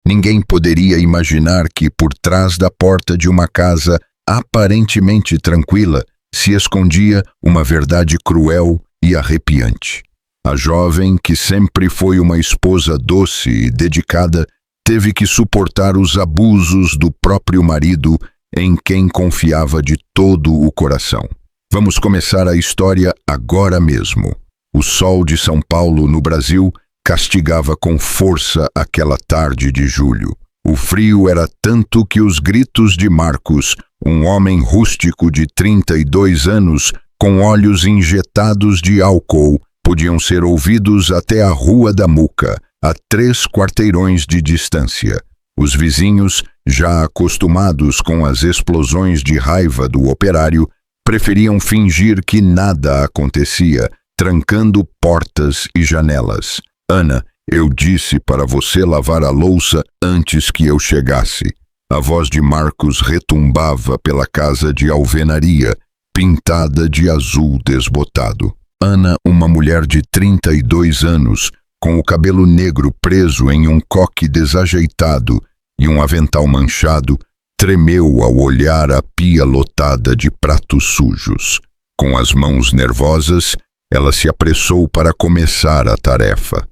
Ninguém poderia imaginar que, por trás da porta de uma casa aparentemente tranquila, se escondia uma verdade cruel e arrepiante. A jovem, que sempre foi uma esposa doce e dedicada, teve que suportar os abusos do próprio marido, em quem confiava de todo o coração. Vamos começar a história agora mesmo. O sol de São Paulo, no Brasil, castigava com força aquela tarde de julho. O frio era tanto que os gritos de Marcos, um homem rústico de 32 anos, com olhos injetados de álcool, podiam ser ouvidos até a Rua da Muca, a 3 quarteirões de distância. Os vizinhos, já acostumados com as explosões de raiva do operário, preferiam fingir que nada acontecia, trancando portas e janelas. Ana, eu disse para você lavar a louça antes que eu chegasse. A voz de Marcos retumbava pela casa de alvenaria, pintada de azul desbotado. Ana, uma mulher de 32 anos, com o cabelo negro preso em um coque desajeitado e um avental manchado, tremeu ao olhar a pia lotada de pratos sujos. Com as mãos nervosas, ela se apressou para começar a tarefa.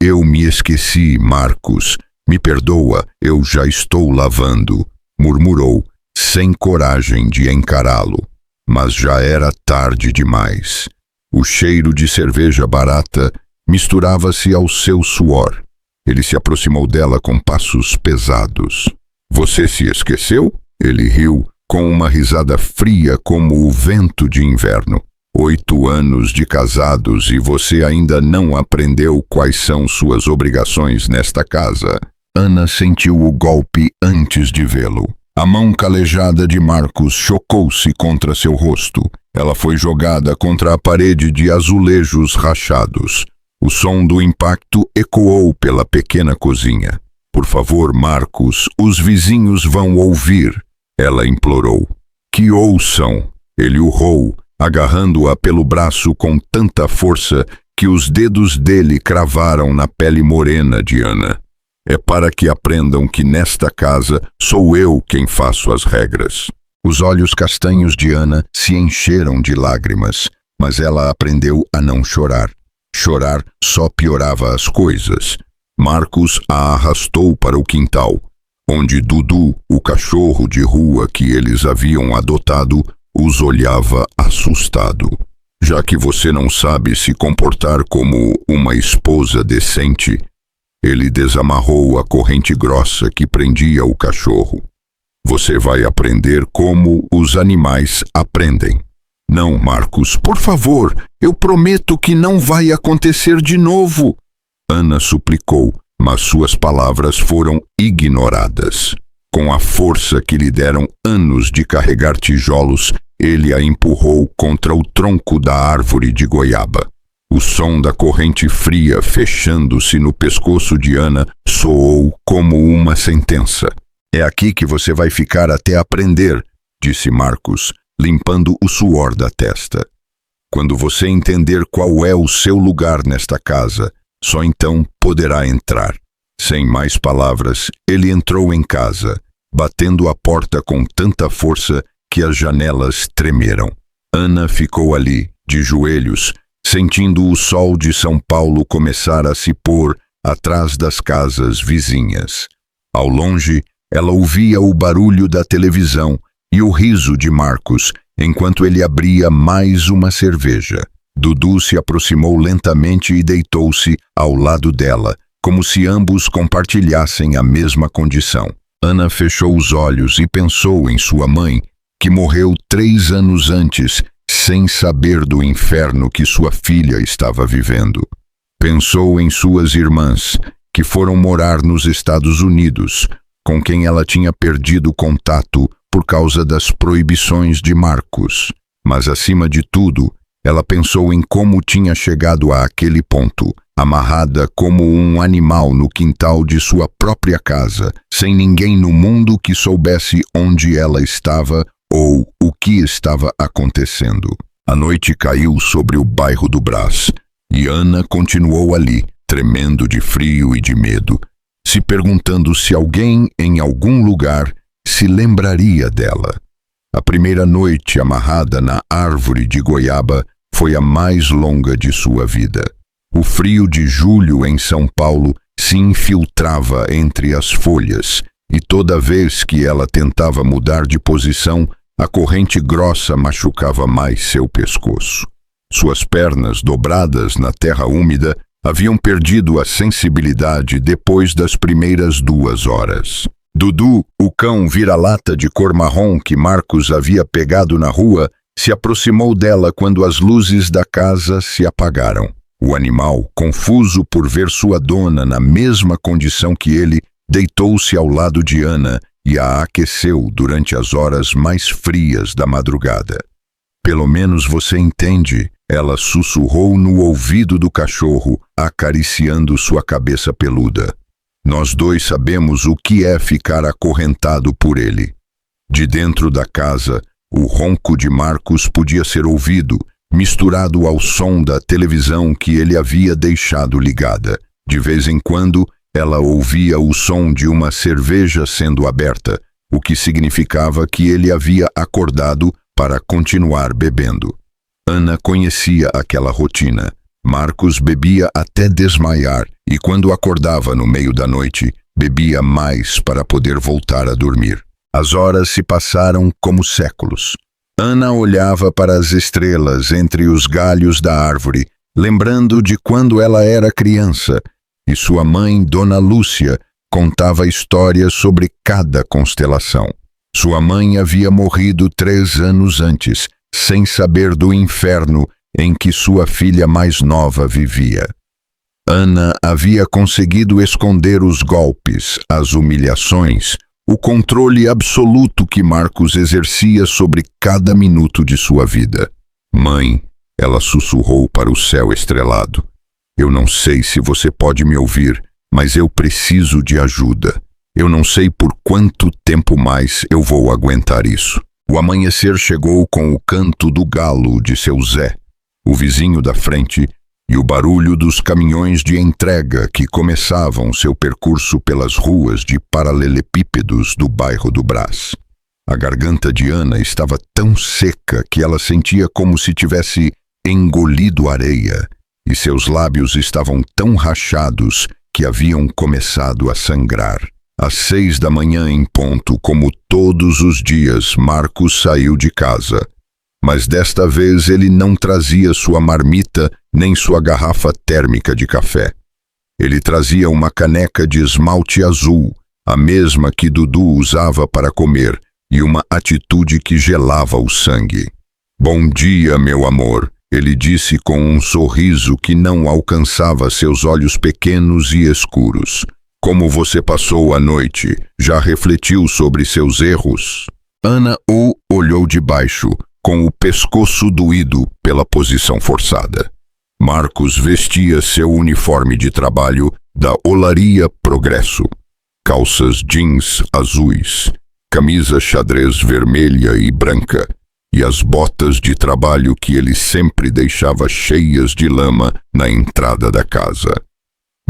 Eu me esqueci, Marcos. Me perdoa, eu já estou lavando, murmurou, sem coragem de encará-lo. Mas já era tarde demais. O cheiro de cerveja barata misturava-se ao seu suor. Ele se aproximou dela com passos pesados. Você se esqueceu? Ele riu, com uma risada fria como o vento de inverno. 8 anos de casados e você ainda não aprendeu quais são suas obrigações nesta casa. Ana sentiu o golpe antes de vê-lo. A mão calejada de Marcos chocou-se contra seu rosto. Ela foi jogada contra a parede de azulejos rachados. O som do impacto ecoou pela pequena cozinha. Por favor, Marcos, os vizinhos vão ouvir, ela implorou. Que ouçam, ele urrou, agarrando-a pelo braço com tanta força que os dedos dele cravaram na pele morena de Ana. É para que aprendam que nesta casa sou eu quem faço as regras. Os olhos castanhos de Ana se encheram de lágrimas, mas ela aprendeu a não chorar. Chorar só piorava as coisas. Marcos a arrastou para o quintal, onde Dudu, o cachorro de rua que eles haviam adotado, os olhava assustado. Já que você não sabe se comportar como uma esposa decente, ele desamarrou a corrente grossa que prendia o cachorro. Você vai aprender como os animais aprendem. Não, Marcos, por favor, eu prometo que não vai acontecer de novo. Ana suplicou, mas suas palavras foram ignoradas. Com a força que lhe deram anos de carregar tijolos, ele a empurrou contra o tronco da árvore de goiaba. O som da corrente fria fechando-se no pescoço de Ana soou como uma sentença. É aqui que você vai ficar até aprender, disse Marcos, limpando o suor da testa. Quando você entender qual é o seu lugar nesta casa, só então poderá entrar. Sem mais palavras, ele entrou em casa, batendo a porta com tanta força que as janelas tremeram. Ana ficou ali, de joelhos, sentindo o sol de São Paulo começar a se pôr atrás das casas vizinhas. Ao longe, ela ouvia o barulho da televisão e o riso de Marcos, enquanto ele abria mais uma cerveja. Dudu se aproximou lentamente e deitou-se ao lado dela, como se ambos compartilhassem a mesma condição. Ana fechou os olhos e pensou em sua mãe, que morreu 3 anos antes, sem saber do inferno que sua filha estava vivendo. Pensou em suas irmãs, que foram morar nos Estados Unidos, com quem ela tinha perdido contato por causa das proibições de Marcos. Mas, acima de tudo, ela pensou em como tinha chegado a aquele ponto, amarrada como um animal no quintal de sua própria casa, sem ninguém no mundo que soubesse onde ela estava ou o que estava acontecendo. A noite caiu sobre o bairro do Brás, e Ana continuou ali, tremendo de frio e de medo, se perguntando se alguém em algum lugar se lembraria dela. A primeira noite amarrada na árvore de goiaba foi a mais longa de sua vida. O frio de julho em São Paulo se infiltrava entre as folhas, e toda vez que ela tentava mudar de posição, a corrente grossa machucava mais seu pescoço. Suas pernas, dobradas na terra úmida, haviam perdido a sensibilidade depois das primeiras 2 horas. Dudu, o cão vira-lata de cor marrom que Marcos havia pegado na rua, se aproximou dela quando as luzes da casa se apagaram. O animal, confuso por ver sua dona na mesma condição que ele, deitou-se ao lado de Ana e a aqueceu durante as horas mais frias da madrugada. Pelo menos você entende, ela sussurrou no ouvido do cachorro, acariciando sua cabeça peluda. Nós dois sabemos o que é ficar acorrentado por ele. De dentro da casa, o ronco de Marcos podia ser ouvido, misturado ao som da televisão que ele havia deixado ligada. De vez em quando, ela ouvia o som de uma cerveja sendo aberta, o que significava que ele havia acordado para continuar bebendo. Ana conhecia aquela rotina. Marcos bebia até desmaiar e, quando acordava no meio da noite, bebia mais para poder voltar a dormir. As horas se passaram como séculos. Ana olhava para as estrelas entre os galhos da árvore, lembrando de quando ela era criança, e sua mãe, Dona Lúcia, contava histórias sobre cada constelação. Sua mãe havia morrido 3 anos antes, sem saber do inferno em que sua filha mais nova vivia. Ana havia conseguido esconder os golpes, as humilhações, o controle absoluto que Marcos exercia sobre cada minuto de sua vida. Mãe, ela sussurrou para o céu estrelado. Eu não sei se você pode me ouvir, mas eu preciso de ajuda. Eu não sei por quanto tempo mais eu vou aguentar isso. O amanhecer chegou com o canto do galo de seu Zé, o vizinho da frente, e o barulho dos caminhões de entrega que começavam seu percurso pelas ruas de paralelepípedos do bairro do Brás. A garganta de Ana estava tão seca que ela sentia como se tivesse engolido areia, e seus lábios estavam tão rachados que haviam começado a sangrar. Às 6 da manhã em ponto, como todos os dias, Marcos saiu de casa. Mas desta vez ele não trazia sua marmita nem sua garrafa térmica de café. Ele trazia uma caneca de esmalte azul, a mesma que Dudu usava para comer, e uma atitude que gelava o sangue. Bom dia, meu amor, ele disse com um sorriso que não alcançava seus olhos pequenos e escuros. Como você passou a noite? Já refletiu sobre seus erros? Ana o olhou de baixo, com o pescoço doído pela posição forçada. Marcos vestia seu uniforme de trabalho da Olaria Progresso. Calças jeans azuis, camisa xadrez vermelha e branca, e as botas de trabalho que ele sempre deixava cheias de lama na entrada da casa.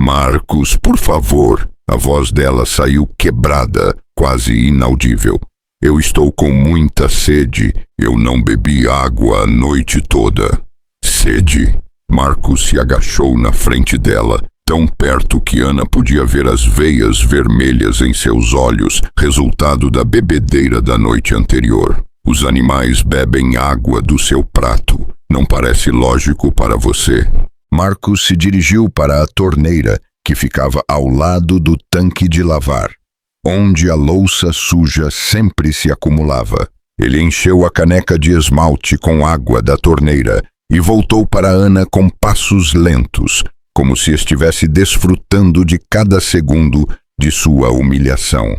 Marcos, por favor. A voz dela saiu quebrada, quase inaudível. Eu estou com muita sede. Eu não bebi água a noite toda. Sede? Marcos se agachou na frente dela, tão perto que Ana podia ver as veias vermelhas em seus olhos, resultado da bebedeira da noite anterior. Os animais bebem água do seu prato. Não parece lógico para você? Marcos se dirigiu para a torneira, que ficava ao lado do tanque de lavar, onde a louça suja sempre se acumulava. Ele encheu a caneca de esmalte com água da torneira e voltou para Ana com passos lentos, como se estivesse desfrutando de cada segundo de sua humilhação.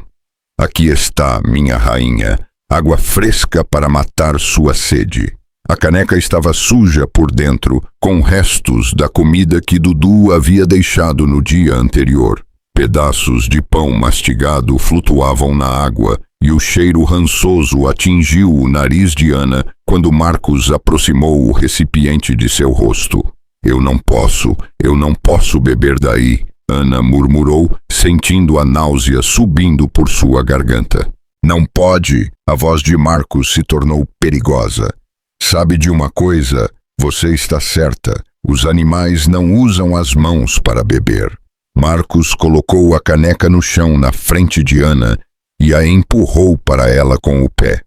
Aqui está, minha rainha, água fresca para matar sua sede. A caneca estava suja por dentro, com restos da comida que Dudu havia deixado no dia anterior. Pedaços de pão mastigado flutuavam na água e o cheiro rançoso atingiu o nariz de Ana quando Marcos aproximou o recipiente de seu rosto. Eu não posso beber daí. Ana murmurou, sentindo a náusea subindo por sua garganta. Não pode! A voz de Marcos se tornou perigosa. Sabe de uma coisa? Você está certa. Os animais não usam as mãos para beber. Marcos colocou a caneca no chão na frente de Ana e a empurrou para ela com o pé.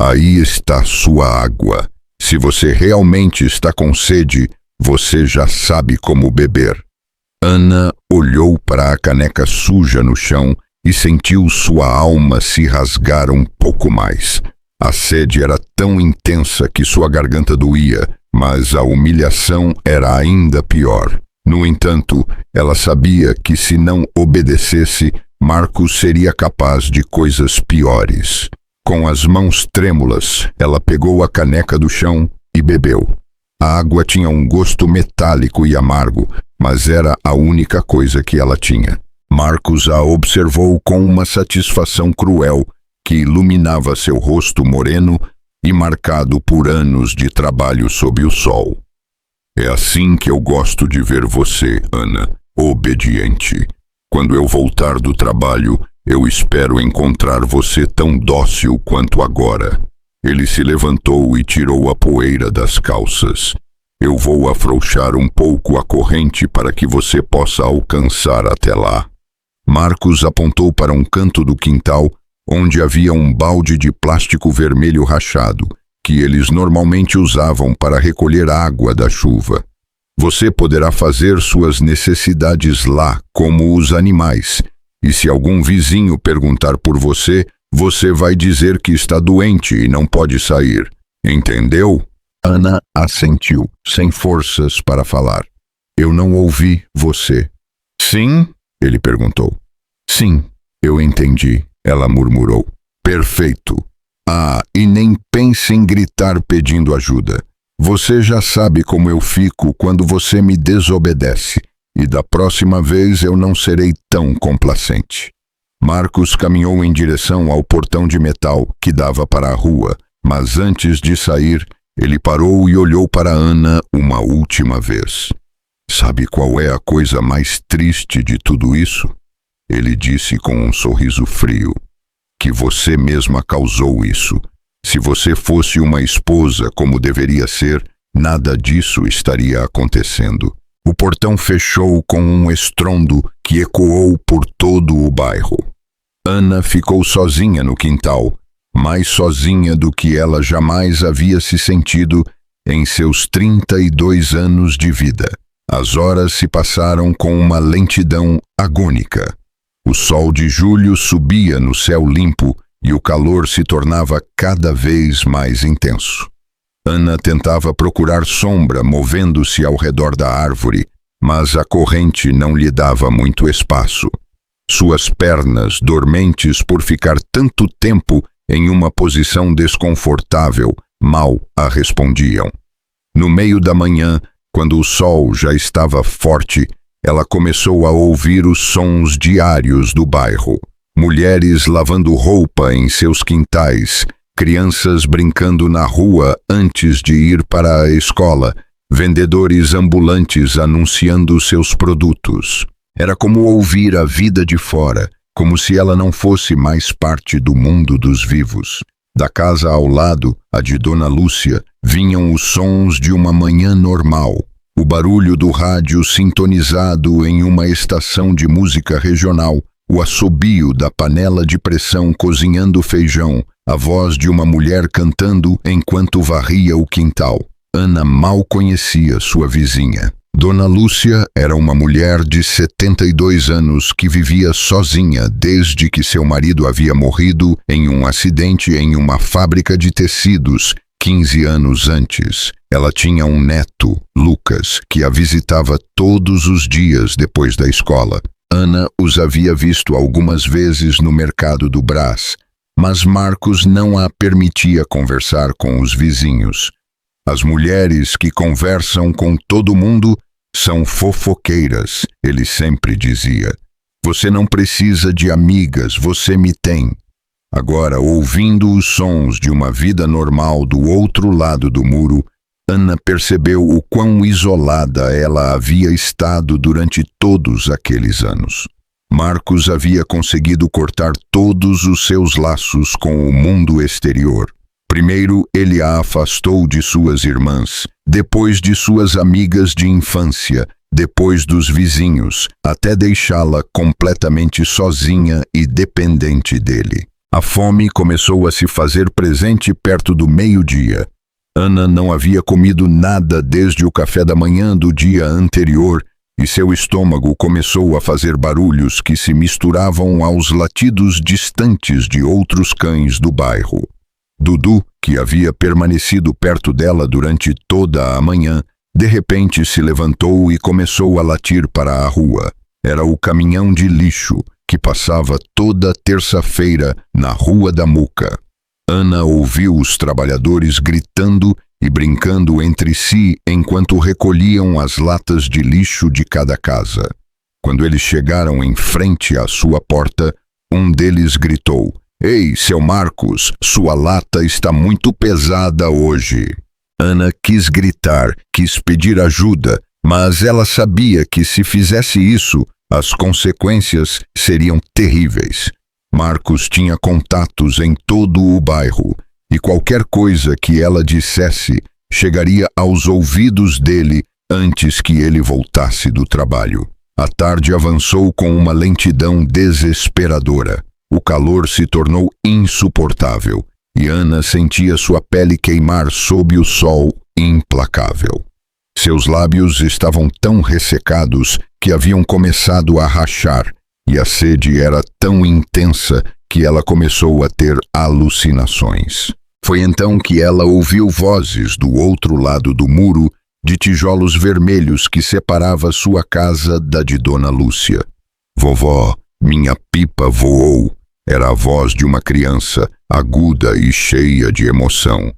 Aí está sua água. Se você realmente está com sede, você já sabe como beber. Ana olhou para a caneca suja no chão e sentiu sua alma se rasgar um pouco mais. A sede era tão intensa que sua garganta doía, mas a humilhação era ainda pior. No entanto, ela sabia que se não obedecesse, Marcos seria capaz de coisas piores. Com as mãos trêmulas, ela pegou a caneca do chão e bebeu. A água tinha um gosto metálico e amargo, mas era a única coisa que ela tinha. Marcos a observou com uma satisfação cruel que iluminava seu rosto moreno e marcado por anos de trabalho sob o sol. É assim que eu gosto de ver você, Ana, obediente. Quando eu voltar do trabalho, eu espero encontrar você tão dócil quanto agora. Ele se levantou e tirou a poeira das calças. Eu vou afrouxar um pouco a corrente para que você possa alcançar até lá. Marcos apontou para um canto do quintal, onde havia um balde de plástico vermelho rachado, que eles normalmente usavam para recolher água da chuva. Você poderá fazer suas necessidades lá, como os animais. E se algum vizinho perguntar por você, você vai dizer que está doente e não pode sair. Entendeu? Ana assentiu, sem forças para falar. Eu não ouvi você. Sim? Ele perguntou. Sim, eu entendi, ela murmurou. Perfeito. Ah, e nem pense em gritar pedindo ajuda. Você já sabe como eu fico quando você me desobedece, e da próxima vez eu não serei tão complacente. Marcos caminhou em direção ao portão de metal que dava para a rua, mas antes de sair, ele parou e olhou para Ana uma última vez. Sabe qual é a coisa mais triste de tudo isso? Ele disse com um sorriso frio. Que você mesma causou isso. Se você fosse uma esposa como deveria ser, nada disso estaria acontecendo. O portão fechou com um estrondo que ecoou por todo o bairro. Ana ficou sozinha no quintal, mais sozinha do que ela jamais havia se sentido em seus 32 anos de vida. As horas se passaram com uma lentidão agônica. O sol de julho subia no céu limpo e o calor se tornava cada vez mais intenso. Ana tentava procurar sombra movendo-se ao redor da árvore, mas a corrente não lhe dava muito espaço. Suas pernas, dormentes por ficar tanto tempo em uma posição desconfortável, mal a respondiam. No meio da manhã, quando o sol já estava forte, ela começou a ouvir os sons diários do bairro. Mulheres lavando roupa em seus quintais, crianças brincando na rua antes de ir para a escola, vendedores ambulantes anunciando seus produtos. Era como ouvir a vida de fora, como se ela não fosse mais parte do mundo dos vivos. Da casa ao lado, a de Dona Lúcia, vinham os sons de uma manhã normal. O barulho do rádio sintonizado em uma estação de música regional, o assobio da panela de pressão cozinhando feijão, a voz de uma mulher cantando enquanto varria o quintal. Ana mal conhecia sua vizinha. Dona Lúcia era uma mulher de 72 anos que vivia sozinha desde que seu marido havia morrido em um acidente em uma fábrica de tecidos 15 anos antes. Ela tinha um neto, Lucas, que a visitava todos os dias depois da escola. Ana os havia visto algumas vezes no mercado do Brás, mas Marcos não a permitia conversar com os vizinhos. As mulheres que conversam com todo mundo são fofoqueiras, ele sempre dizia. Você não precisa de amigas, você me tem. Agora, ouvindo os sons de uma vida normal do outro lado do muro, Ana percebeu o quão isolada ela havia estado durante todos aqueles anos. Marcos havia conseguido cortar todos os seus laços com o mundo exterior. Primeiro, ele a afastou de suas irmãs, depois de suas amigas de infância, depois dos vizinhos, até deixá-la completamente sozinha e dependente dele. A fome começou a se fazer presente perto do meio-dia. Ana não havia comido nada desde o café da manhã do dia anterior e seu estômago começou a fazer barulhos que se misturavam aos latidos distantes de outros cães do bairro. Dudu, que havia permanecido perto dela durante toda a manhã, de repente se levantou e começou a latir para a rua. Era o caminhão de lixo que passava toda terça-feira na Rua da Muca. Ana ouviu os trabalhadores gritando e brincando entre si enquanto recolhiam as latas de lixo de cada casa. Quando eles chegaram em frente à sua porta, um deles gritou: "Ei, seu Marcos, sua lata está muito pesada hoje." Ana quis gritar, quis pedir ajuda, mas ela sabia que se fizesse isso, as consequências seriam terríveis. Marcos tinha contatos em todo o bairro, e qualquer coisa que ela dissesse chegaria aos ouvidos dele antes que ele voltasse do trabalho. A tarde avançou com uma lentidão desesperadora. O calor se tornou insuportável, e Ana sentia sua pele queimar sob o sol implacável. Seus lábios estavam tão ressecados que haviam começado a rachar, e a sede era tão intensa que ela começou a ter alucinações. Foi então que ela ouviu vozes do outro lado do muro de tijolos vermelhos que separava sua casa da de Dona Lúcia. "Vovó, minha pipa voou." Era a voz de uma criança, aguda e cheia de emoção.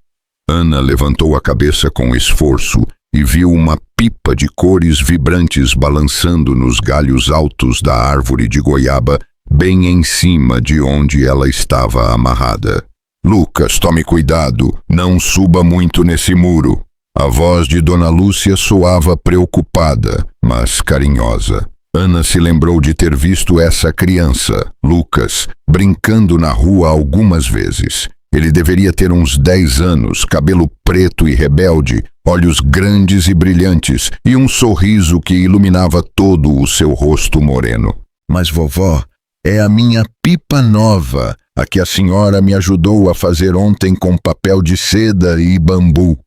Ana levantou a cabeça com esforço e viu uma pipa de cores vibrantes balançando nos galhos altos da árvore de goiaba, bem em cima de onde ela estava amarrada. "Lucas, tome cuidado, não suba muito nesse muro." A voz de Dona Lúcia soava preocupada, mas carinhosa. Ana se lembrou de ter visto essa criança, Lucas, brincando na rua algumas vezes. Ele deveria ter uns 10 anos, cabelo preto e rebelde, olhos grandes e brilhantes e um sorriso que iluminava todo o seu rosto moreno. "Mas, vovó, é a minha pipa nova, a que a senhora me ajudou a fazer ontem com papel de seda e bambu."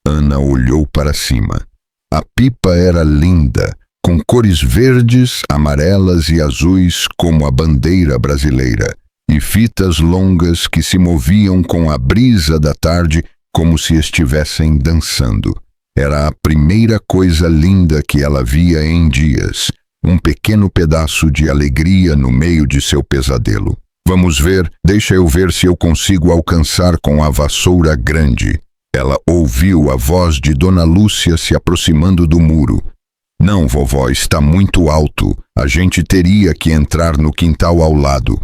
Ana olhou para cima. A pipa era linda, com cores verdes, amarelas e azuis como a bandeira brasileira, e fitas longas que se moviam com a brisa da tarde como se estivessem dançando. Era a primeira coisa linda que ela via em dias, um pequeno pedaço de alegria no meio de seu pesadelo. "Vamos ver, deixa eu ver se eu consigo alcançar com a vassoura grande." Ela ouviu a voz de Dona Lúcia se aproximando do muro. "Não, vovó, está muito alto. A gente teria que entrar no quintal ao lado."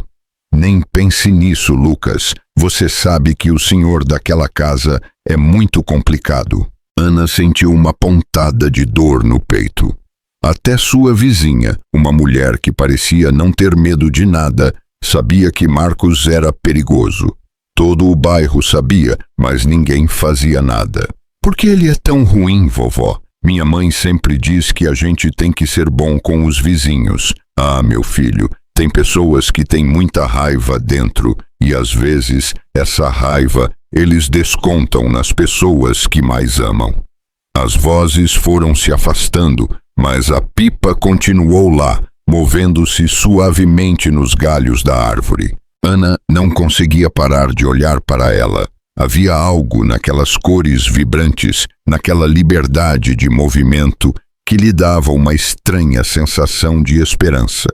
"Nem pense nisso, Lucas. Você sabe que o senhor daquela casa é muito complicado." Ana sentiu uma pontada de dor no peito. Até sua vizinha, uma mulher que parecia não ter medo de nada, sabia que Marcos era perigoso. Todo o bairro sabia, mas ninguém fazia nada. "Por que ele é tão ruim, vovó? Minha mãe sempre diz que a gente tem que ser bom com os vizinhos." "Ah, meu filho, tem pessoas que têm muita raiva dentro e às vezes essa raiva eles descontam nas pessoas que mais amam." As vozes foram se afastando, mas a pipa continuou lá, movendo-se suavemente nos galhos da árvore. Ana não conseguia parar de olhar para ela. Havia algo naquelas cores vibrantes, naquela liberdade de movimento que lhe dava uma estranha sensação de esperança.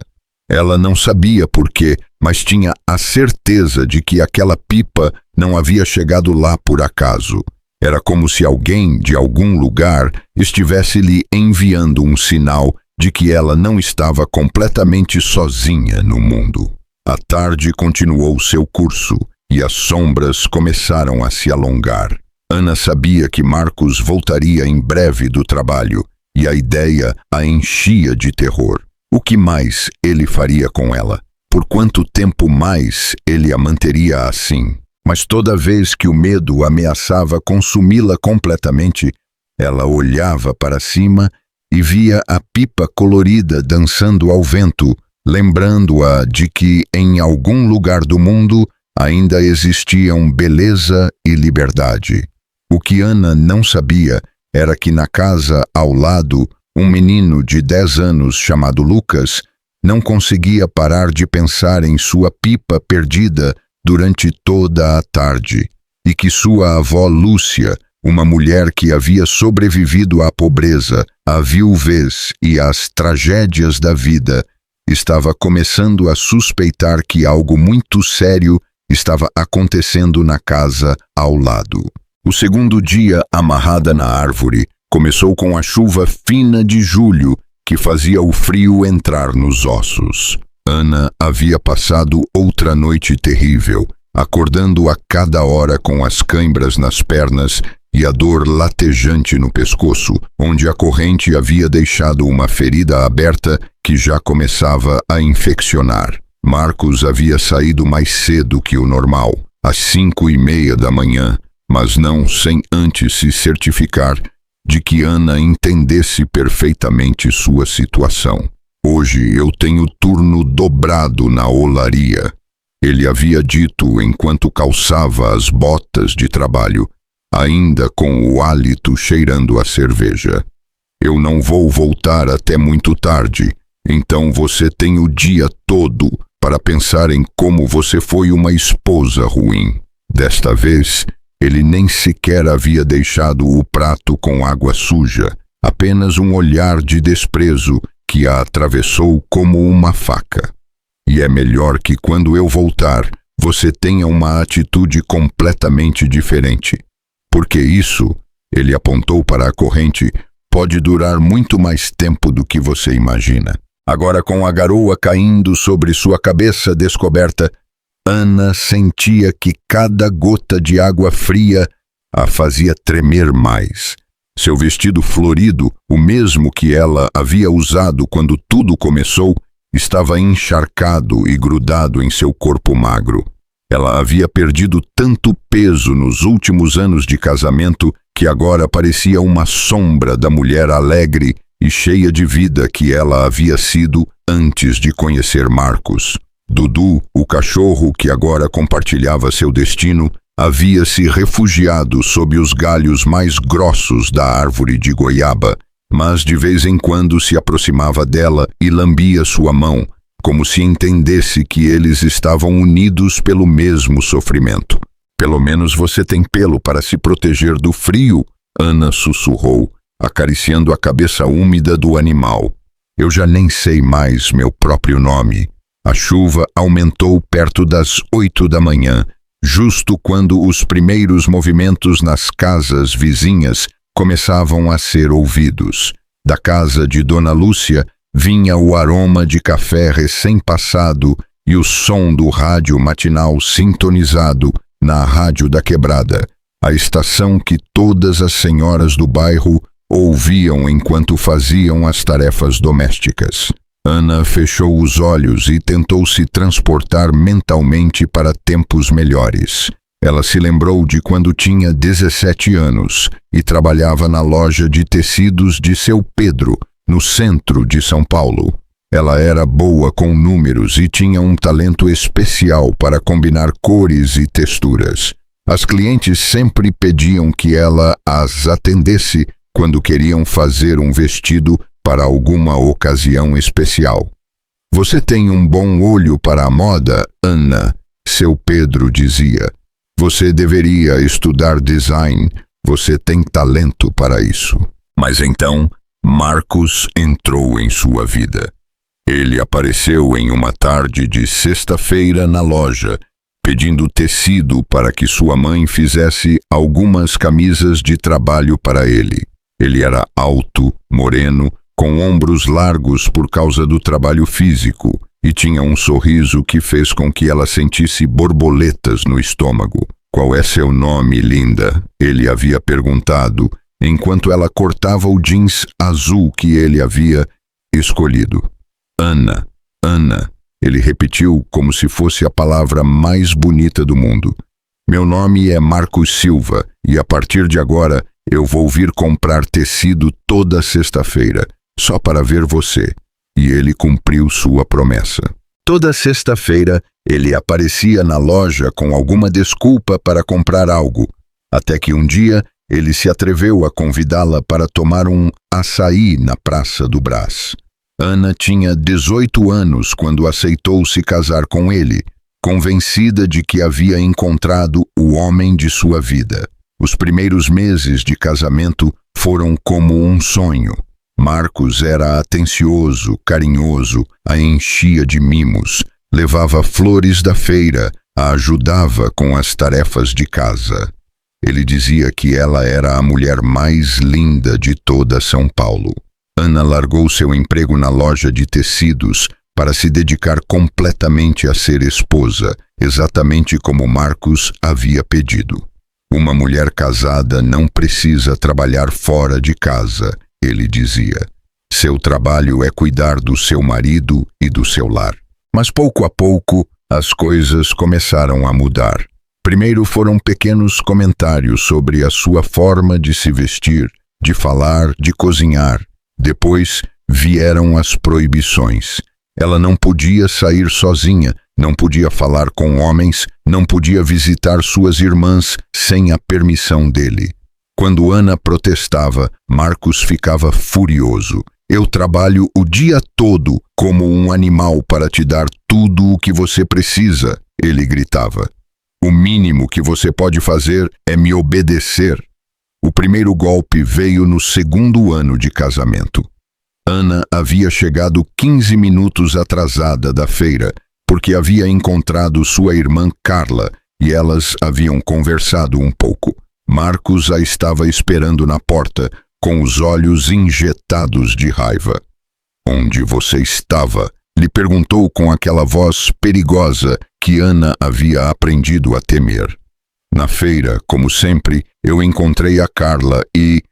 Ela não sabia por quê, mas tinha a certeza de que aquela pipa não havia chegado lá por acaso. Era como se alguém, de algum lugar, estivesse lhe enviando um sinal de que ela não estava completamente sozinha no mundo. A tarde continuou seu curso e as sombras começaram a se alongar. Ana sabia que Marcos voltaria em breve do trabalho, e a ideia a enchia de terror. O que mais ele faria com ela? Por quanto tempo mais ele a manteria assim? Mas toda vez que o medo ameaçava consumi-la completamente, ela olhava para cima e via a pipa colorida dançando ao vento, lembrando-a de que em algum lugar do mundo ainda existiam beleza e liberdade. O que Ana não sabia era que na casa ao lado, um menino de 10 anos chamado Lucas não conseguia parar de pensar em sua pipa perdida durante toda a tarde, e que sua avó Lúcia, uma mulher que havia sobrevivido à pobreza, à viuvez e às tragédias da vida, estava começando a suspeitar que algo muito sério estava acontecendo na casa ao lado. O segundo dia amarrada na árvore começou com a chuva fina de julho que fazia o frio entrar nos ossos. Ana havia passado outra noite terrível, acordando a cada hora com as cãibras nas pernas e a dor latejante no pescoço, onde a corrente havia deixado uma ferida aberta que já começava a infeccionar. Marcos havia saído mais cedo que o normal, às 5:30 da manhã, mas não sem antes se certificar de que Ana entendesse perfeitamente sua situação. Hoje eu tenho turno dobrado na olaria, ele havia dito enquanto calçava as botas de trabalho, ainda com o hálito cheirando a cerveja. Eu não vou voltar até muito tarde, então você tem o dia todo para pensar em como você foi uma esposa ruim. Desta vez, ele nem sequer havia deixado o prato com água suja, apenas um olhar de desprezo que a atravessou como uma faca. E é melhor que quando eu voltar, você tenha uma atitude completamente diferente. Porque isso, ele apontou para a corrente, pode durar muito mais tempo do que você imagina. Agora, com a garoa caindo sobre sua cabeça descoberta, Ana sentia que cada gota de água fria a fazia tremer mais. Seu vestido florido, o mesmo que ela havia usado quando tudo começou, estava encharcado e grudado em seu corpo magro. Ela havia perdido tanto peso nos últimos anos de casamento que agora parecia uma sombra da mulher alegre e cheia de vida que ela havia sido antes de conhecer Marcos. Dudu, o cachorro que agora compartilhava seu destino, havia se refugiado sob os galhos mais grossos da árvore de goiaba, mas de vez em quando se aproximava dela e lambia sua mão, como se entendesse que eles estavam unidos pelo mesmo sofrimento. Pelo menos você tem pelo para se proteger do frio, Ana sussurrou, acariciando a cabeça úmida do animal. Eu já nem sei mais meu próprio nome. A chuva aumentou perto das 8 da manhã, justo quando os primeiros movimentos nas casas vizinhas começavam a ser ouvidos. Da casa de Dona Lúcia vinha o aroma de café recém-passado e o som do rádio matinal sintonizado na Rádio da Quebrada, a estação que todas as senhoras do bairro ouviam enquanto faziam as tarefas domésticas. Ana fechou os olhos e tentou se transportar mentalmente para tempos melhores. Ela se lembrou de quando tinha 17 anos e trabalhava na loja de tecidos de seu Pedro, no centro de São Paulo. Ela era boa com números e tinha um talento especial para combinar cores e texturas. As clientes sempre pediam que ela as atendesse quando queriam fazer um vestido para alguma ocasião especial. Você tem um bom olho para a moda, Ana, seu Pedro dizia. Você deveria estudar design, você tem talento para isso. Mas então, Marcos entrou em sua vida. Ele apareceu em uma tarde de sexta-feira na loja, pedindo tecido para que sua mãe fizesse algumas camisas de trabalho para ele. Ele era alto, moreno, com ombros largos por causa do trabalho físico, e tinha um sorriso que fez com que ela sentisse borboletas no estômago. Qual é seu nome, linda? Ele havia perguntado, enquanto ela cortava o jeans azul que ele havia escolhido. Ana, Ana, ele repetiu como se fosse a palavra mais bonita do mundo. Meu nome é Marcos Silva e a partir de agora eu vou vir comprar tecido toda sexta-feira, só para ver você. E ele cumpriu sua promessa. Toda sexta-feira ele aparecia na loja com alguma desculpa para comprar algo, até que um dia ele se atreveu a convidá-la para tomar um açaí na Praça do Brás. Ana tinha 18 anos quando aceitou se casar com ele, convencida de que havia encontrado o homem de sua vida. Os primeiros meses de casamento foram como um sonho. Marcos era atencioso, carinhoso, a enchia de mimos, levava flores da feira, a ajudava com as tarefas de casa. Ele dizia que ela era a mulher mais linda de toda São Paulo. Ana largou seu emprego na loja de tecidos para se dedicar completamente a ser esposa, exatamente como Marcos havia pedido. Uma mulher casada não precisa trabalhar fora de casa, ele dizia. Seu trabalho é cuidar do seu marido e do seu lar. Mas pouco a pouco, as coisas começaram a mudar. Primeiro foram pequenos comentários sobre a sua forma de se vestir, de falar, de cozinhar. Depois vieram as proibições. Ela não podia sair sozinha, não podia falar com homens, não podia visitar suas irmãs sem a permissão dele. Quando Ana protestava, Marcos ficava furioso. Eu trabalho o dia todo como um animal para te dar tudo o que você precisa, ele gritava. O mínimo que você pode fazer é me obedecer. O primeiro golpe veio no segundo ano de casamento. Ana havia chegado 15 minutos atrasada da feira, porque havia encontrado sua irmã Carla e elas haviam conversado um pouco. Marcos a estava esperando na porta, com os olhos injetados de raiva. Onde você estava? Lhe perguntou com aquela voz perigosa que Ana havia aprendido a temer. Na feira, como sempre, eu encontrei a Carla e...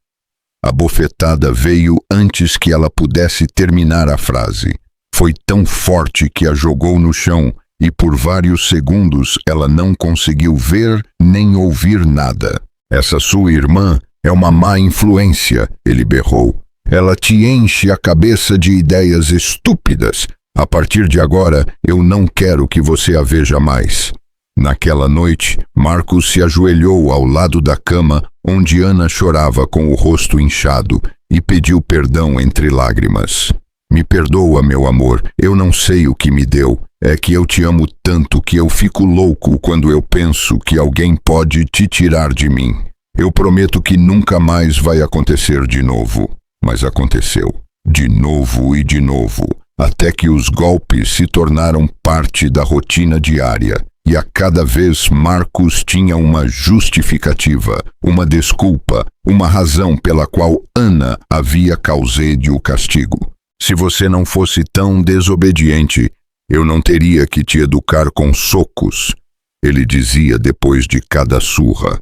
A bofetada veio antes que ela pudesse terminar a frase. Foi tão forte que a jogou no chão e por vários segundos ela não conseguiu ver nem ouvir nada. Essa sua irmã é uma má influência, ele berrou. Ela te enche a cabeça de ideias estúpidas. A partir de agora, eu não quero que você a veja mais. Naquela noite, Marcos se ajoelhou ao lado da cama onde Ana chorava com o rosto inchado e pediu perdão entre lágrimas. Me perdoa, meu amor, eu não sei o que me deu. É que eu te amo tanto que eu fico louco quando eu penso que alguém pode te tirar de mim. Eu prometo que nunca mais vai acontecer de novo. Mas aconteceu. De novo e de novo. Até que os golpes se tornaram parte da rotina diária. E a cada vez Marcos tinha uma justificativa, uma desculpa, uma razão pela qual Ana havia causado o castigo. Se você não fosse tão desobediente, eu não teria que te educar com socos, ele dizia depois de cada surra.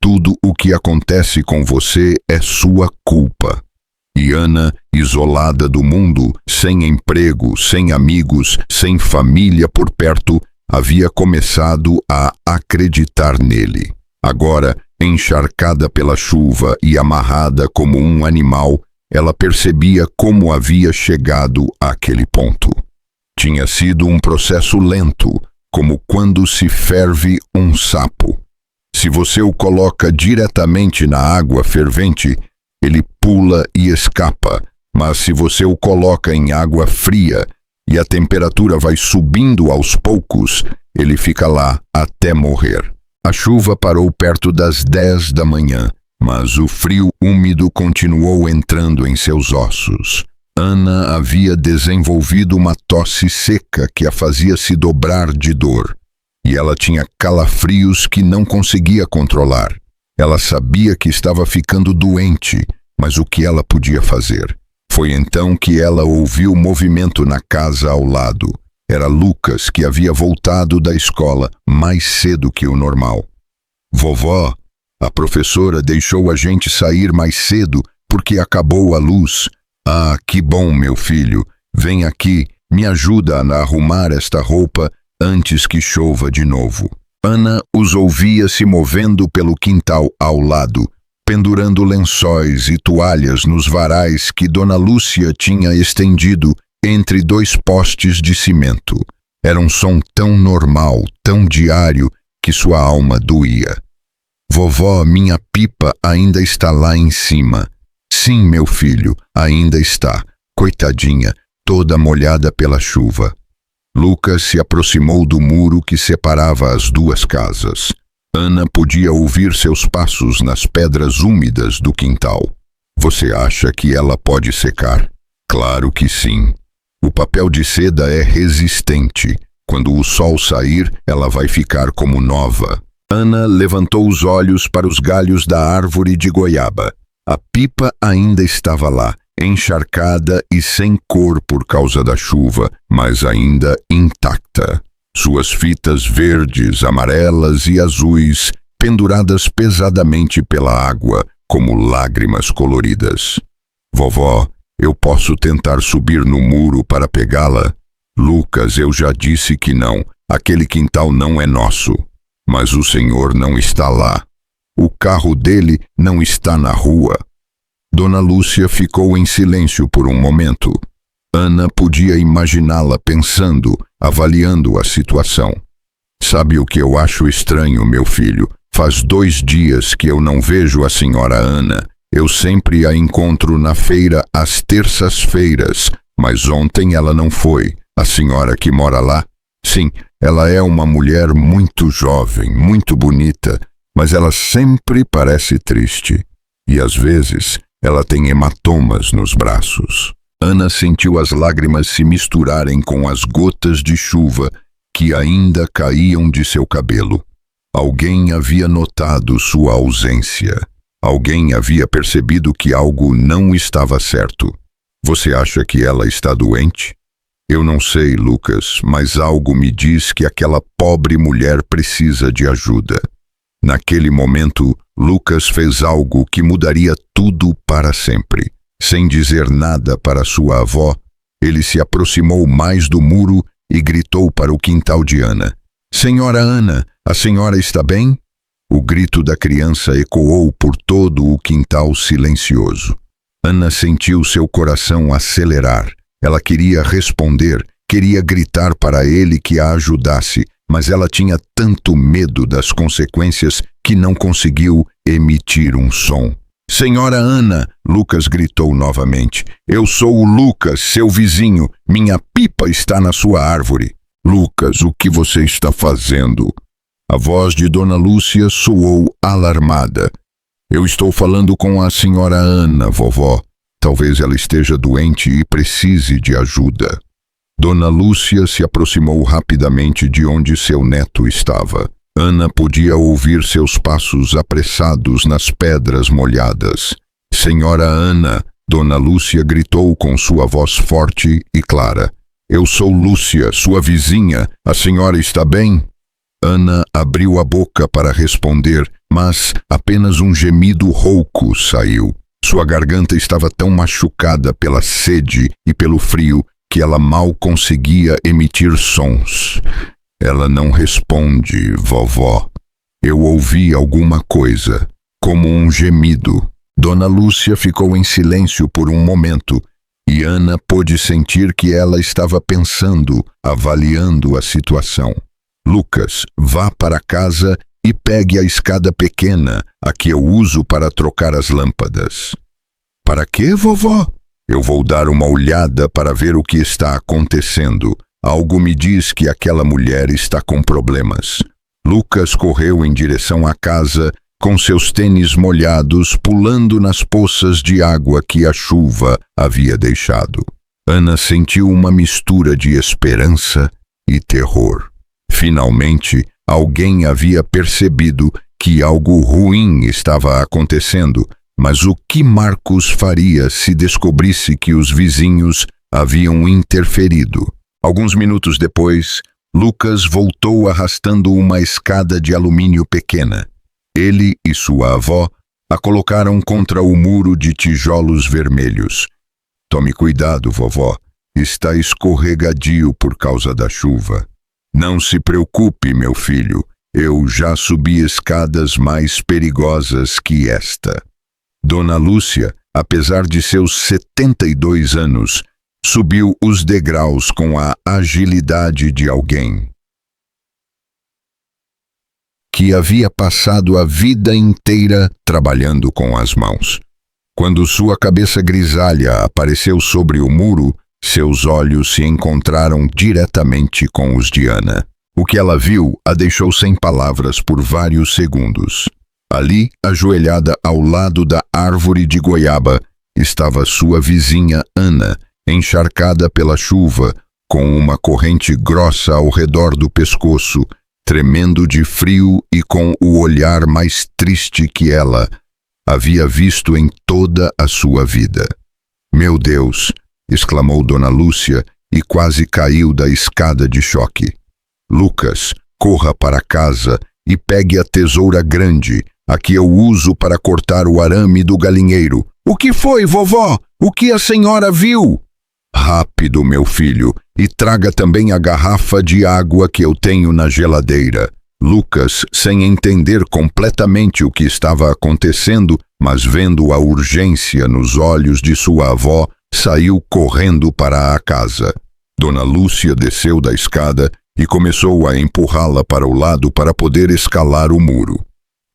Tudo o que acontece com você é sua culpa. E Ana, isolada do mundo, sem emprego, sem amigos, sem família por perto, havia começado a acreditar nele. Agora, encharcada pela chuva e amarrada como um animal, ela percebia como havia chegado àquele ponto. Tinha sido um processo lento, como quando se ferve um sapo. Se você o coloca diretamente na água fervente, ele pula e escapa, mas se você o coloca em água fria e a temperatura vai subindo aos poucos, ele fica lá até morrer. A chuva parou perto das 10 da manhã, mas o frio úmido continuou entrando em seus ossos. Ana havia desenvolvido uma tosse seca que a fazia se dobrar de dor, e ela tinha calafrios que não conseguia controlar. Ela sabia que estava ficando doente, mas o que ela podia fazer? Foi então que ela ouviu movimento na casa ao lado. Era Lucas, que havia voltado da escola mais cedo que o normal. Vovó, a professora deixou a gente sair mais cedo porque acabou a luz. Ah, que bom, meu filho. Vem aqui, me ajuda a arrumar esta roupa antes que chova de novo. Ana os ouvia se movendo pelo quintal ao lado, pendurando lençóis e toalhas nos varais que Dona Lúcia tinha estendido entre dois postes de cimento. Era um som tão normal, tão diário, que sua alma doía. Vovó, minha pipa ainda está lá em cima. Sim, meu filho, ainda está. Coitadinha, toda molhada pela chuva. Lucas se aproximou do muro que separava as duas casas. Ana podia ouvir seus passos nas pedras úmidas do quintal. Você acha que ela pode secar? Claro que sim. O papel de seda é resistente. Quando o sol sair, ela vai ficar como nova. Ana levantou os olhos para os galhos da árvore de goiaba. A pipa ainda estava lá, encharcada e sem cor por causa da chuva, mas ainda intacta. Suas fitas verdes, amarelas e azuis, penduradas pesadamente pela água, como lágrimas coloridas. Vovó, eu posso tentar subir no muro para pegá-la? Lucas, eu já disse que não. Aquele quintal não é nosso. Mas o senhor não está lá. O carro dele não está na rua. Dona Lúcia ficou em silêncio por um momento. Ana podia imaginá-la pensando, avaliando a situação. Sabe o que eu acho estranho, meu filho? Faz 2 dias que eu não vejo a senhora Ana. Eu sempre a encontro na feira às terças-feiras, mas ontem ela não foi. A senhora que mora lá? Sim, ela é uma mulher muito jovem, muito bonita, mas ela sempre parece triste. E às vezes ela tem hematomas nos braços. Ana sentiu as lágrimas se misturarem com as gotas de chuva que ainda caíam de seu cabelo. Alguém havia notado sua ausência. Alguém havia percebido que algo não estava certo. Você acha que ela está doente? Eu não sei, Lucas, mas algo me diz que aquela pobre mulher precisa de ajuda. Naquele momento, Lucas fez algo que mudaria tudo para sempre. Sem dizer nada para sua avó, ele se aproximou mais do muro e gritou para o quintal de Ana. Senhora Ana, a senhora está bem? O grito da criança ecoou por todo o quintal silencioso. Ana sentiu seu coração acelerar. Ela queria responder, queria gritar para ele que a ajudasse, mas ela tinha tanto medo das consequências que não conseguiu emitir um som. Senhora Ana, Lucas gritou novamente. Eu sou o Lucas, seu vizinho. Minha pipa está na sua árvore. Lucas, o que você está fazendo? A voz de Dona Lúcia soou alarmada. Eu estou falando com a senhora Ana, vovó. Talvez ela esteja doente e precise de ajuda. Dona Lúcia se aproximou rapidamente de onde seu neto estava. Ana podia ouvir seus passos apressados nas pedras molhadas. Senhora Ana, Dona Lúcia gritou com sua voz forte e clara. Eu sou Lúcia, sua vizinha. A senhora está bem? Ana abriu a boca para responder, mas apenas um gemido rouco saiu. Sua garganta estava tão machucada pela sede e pelo frio que ela mal conseguia emitir sons. Ela não responde, vovó. Eu ouvi alguma coisa, como um gemido. Dona Lúcia ficou em silêncio por um momento e Ana pôde sentir que ela estava pensando, avaliando a situação. Lucas, vá para casa e pegue a escada pequena, a que eu uso para trocar as lâmpadas. Para quê, vovó? Eu vou dar uma olhada para ver o que está acontecendo. Algo me diz que aquela mulher está com problemas. Lucas correu em direção à casa, com seus tênis molhados, pulando nas poças de água que a chuva havia deixado. Ana sentiu uma mistura de esperança e terror. Finalmente, alguém havia percebido que algo ruim estava acontecendo, mas o que Marcos faria se descobrisse que os vizinhos haviam interferido? Alguns minutos depois, Lucas voltou arrastando uma escada de alumínio pequena. Ele e sua avó a colocaram contra o muro de tijolos vermelhos. Tome cuidado, vovó. Está escorregadio por causa da chuva. Não se preocupe, meu filho. Eu já subi escadas mais perigosas que esta. Dona Lúcia, apesar de seus 72 anos, subiu os degraus com a agilidade de alguém que havia passado a vida inteira trabalhando com as mãos. Quando sua cabeça grisalha apareceu sobre o muro, seus olhos se encontraram diretamente com os de Ana. O que ela viu a deixou sem palavras por vários segundos. Ali, ajoelhada ao lado da árvore de goiaba, estava sua vizinha Ana, encharcada pela chuva, com uma corrente grossa ao redor do pescoço, tremendo de frio e com o olhar mais triste que ela havia visto em toda a sua vida. "Meu Deus!" exclamou Dona Lúcia e quase caiu da escada de choque. "Lucas, corra para casa e pegue a tesoura grande, a que eu uso para cortar o arame do galinheiro." "O que foi, vovó? O que a senhora viu?" "Rápido, meu filho, e traga também a garrafa de água que eu tenho na geladeira." Lucas, sem entender completamente o que estava acontecendo, mas vendo a urgência nos olhos de sua avó, saiu correndo para a casa. Dona Lúcia desceu da escada e começou a empurrá-la para o lado para poder escalar o muro.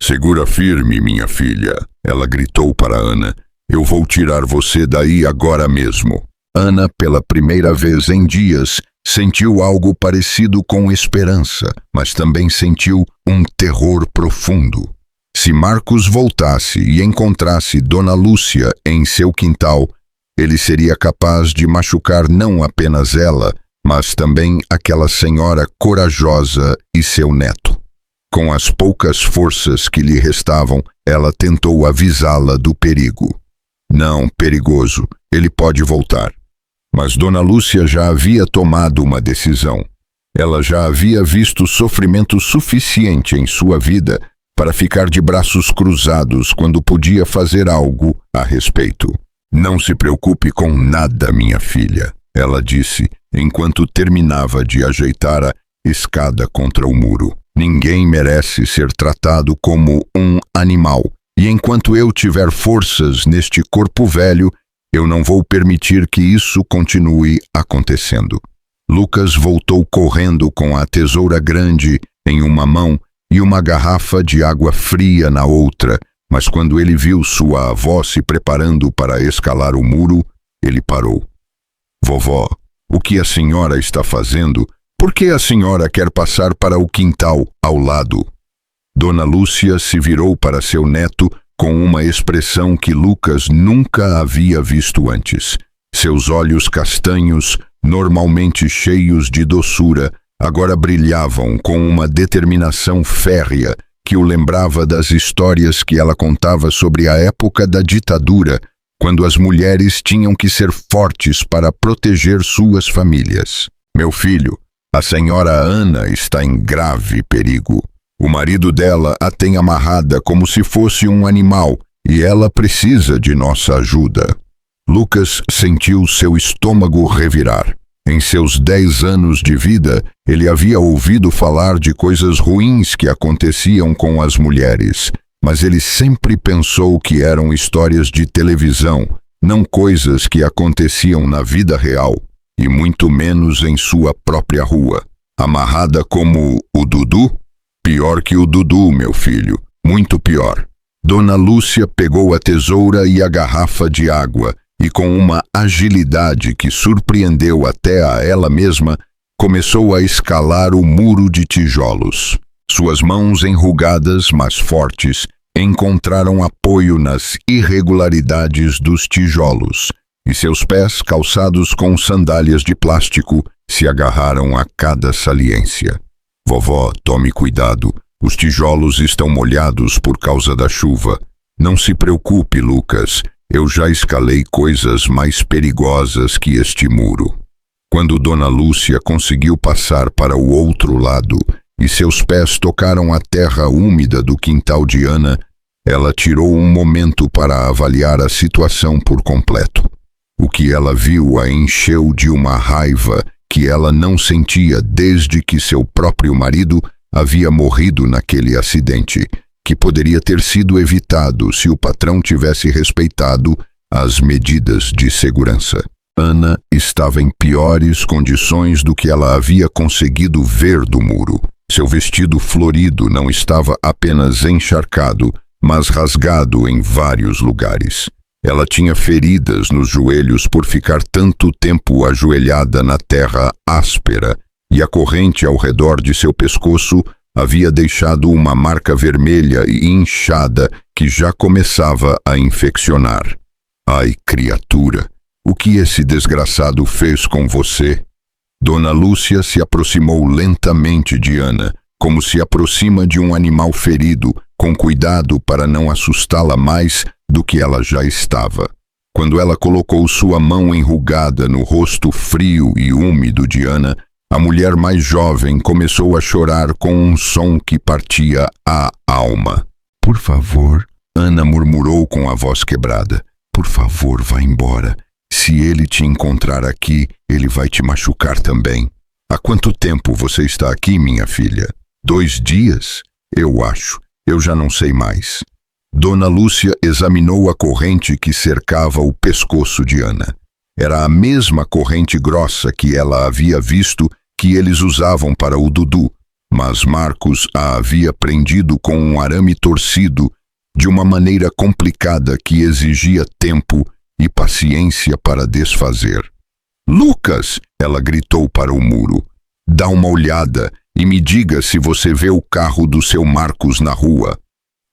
"Segura firme, minha filha," ela gritou para Ana. "Eu vou tirar você daí agora mesmo." Ana, pela primeira vez em dias, sentiu algo parecido com esperança, mas também sentiu um terror profundo. Se Marcos voltasse e encontrasse Dona Lúcia em seu quintal, ele seria capaz de machucar não apenas ela, mas também aquela senhora corajosa e seu neto. Com as poucas forças que lhe restavam, ela tentou avisá-la do perigo. "Não, perigoso, ele pode voltar." Mas Dona Lúcia já havia tomado uma decisão. Ela já havia visto sofrimento suficiente em sua vida para ficar de braços cruzados quando podia fazer algo a respeito. "Não se preocupe com nada, minha filha," ela disse, enquanto terminava de ajeitar a escada contra o muro. "Ninguém merece ser tratado como um animal, e enquanto eu tiver forças neste corpo velho, eu não vou permitir que isso continue acontecendo." Lucas voltou correndo com a tesoura grande em uma mão e uma garrafa de água fria na outra, mas quando ele viu sua avó se preparando para escalar o muro, ele parou. "Vovó, o que a senhora está fazendo? Por que a senhora quer passar para o quintal ao lado?" Dona Lúcia se virou para seu neto com uma expressão que Lucas nunca havia visto antes. Seus olhos castanhos, normalmente cheios de doçura, agora brilhavam com uma determinação férrea que o lembrava das histórias que ela contava sobre a época da ditadura, quando as mulheres tinham que ser fortes para proteger suas famílias. "Meu filho, a senhora Ana está em grave perigo. O marido dela a tem amarrada como se fosse um animal e ela precisa de nossa ajuda." Lucas sentiu seu estômago revirar. Em seus 10 anos de vida, ele havia ouvido falar de coisas ruins que aconteciam com as mulheres, mas ele sempre pensou que eram histórias de televisão, não coisas que aconteciam na vida real, e muito menos em sua própria rua. "Amarrada como o Dudu?" "Pior que o Dudu, meu filho, muito pior." Dona Lúcia pegou a tesoura e a garrafa de água e, com uma agilidade que surpreendeu até a ela mesma, começou a escalar o muro de tijolos. Suas mãos enrugadas, mas fortes, encontraram apoio nas irregularidades dos tijolos, e seus pés, calçados com sandálias de plástico, se agarraram a cada saliência. "Vovó, tome cuidado. Os tijolos estão molhados por causa da chuva. Não se preocupe, Lucas. Eu já escalei coisas mais perigosas que este muro." Quando Dona Lúcia conseguiu passar para o outro lado, e seus pés tocaram a terra úmida do quintal de Ana, ela tirou um momento para avaliar a situação por completo. O que ela viu a encheu de uma raiva que ela não sentia desde que seu próprio marido havia morrido naquele acidente, que poderia ter sido evitado se o patrão tivesse respeitado as medidas de segurança. Ana estava em piores condições do que ela havia conseguido ver do muro. Seu vestido florido não estava apenas encharcado, mas rasgado em vários lugares. Ela tinha feridas nos joelhos por ficar tanto tempo ajoelhada na terra áspera, e a corrente ao redor de seu pescoço havia deixado uma marca vermelha e inchada que já começava a infeccionar. Ai, criatura, o que esse desgraçado fez com você? Dona Lúcia se aproximou lentamente de Ana, como se aproxima de um animal ferido, com cuidado para não assustá-la mais do que ela já estava. Quando ela colocou sua mão enrugada no rosto frio e úmido de Ana, a mulher mais jovem começou a chorar com um som que partia a alma. Por favor, Ana murmurou com a voz quebrada. Por favor, vá embora. Se ele te encontrar aqui, ele vai te machucar também. Há quanto tempo você está aqui, minha filha? 2 dias? Eu acho. Eu já não sei mais. Dona Lúcia examinou a corrente que cercava o pescoço de Ana. Era a mesma corrente grossa que ela havia visto que eles usavam para o Dudu, mas Marcos a havia prendido com um arame torcido de uma maneira complicada que exigia tempo e paciência para desfazer. Lucas! Ela gritou para o muro. Dá uma olhada e me diga se você vê o carro do seu Marcos na rua.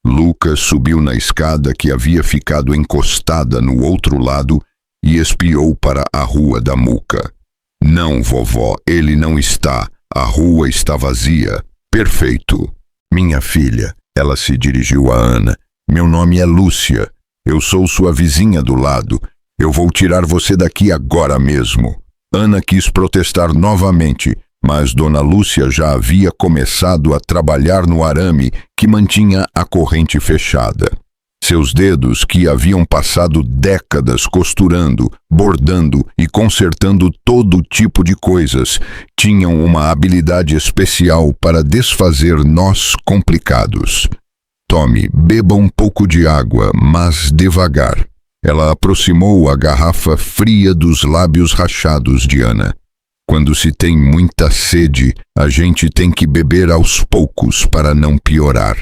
Lucas subiu na escada que havia ficado encostada no outro lado e espiou para a rua da Muca. Não, vovó, ele não está. A rua está vazia. Perfeito. Minha filha, ela se dirigiu a Ana. Meu nome é Lúcia. Eu sou sua vizinha do lado. Eu vou tirar você daqui agora mesmo. Ana quis protestar novamente, mas Dona Lúcia já havia começado a trabalhar no arame que mantinha a corrente fechada. Seus dedos, que haviam passado décadas costurando, bordando e consertando todo tipo de coisas, tinham uma habilidade especial para desfazer nós complicados. Tome, beba um pouco de água, mas devagar. Ela aproximou a garrafa fria dos lábios rachados de Ana. Quando se tem muita sede, a gente tem que beber aos poucos para não piorar.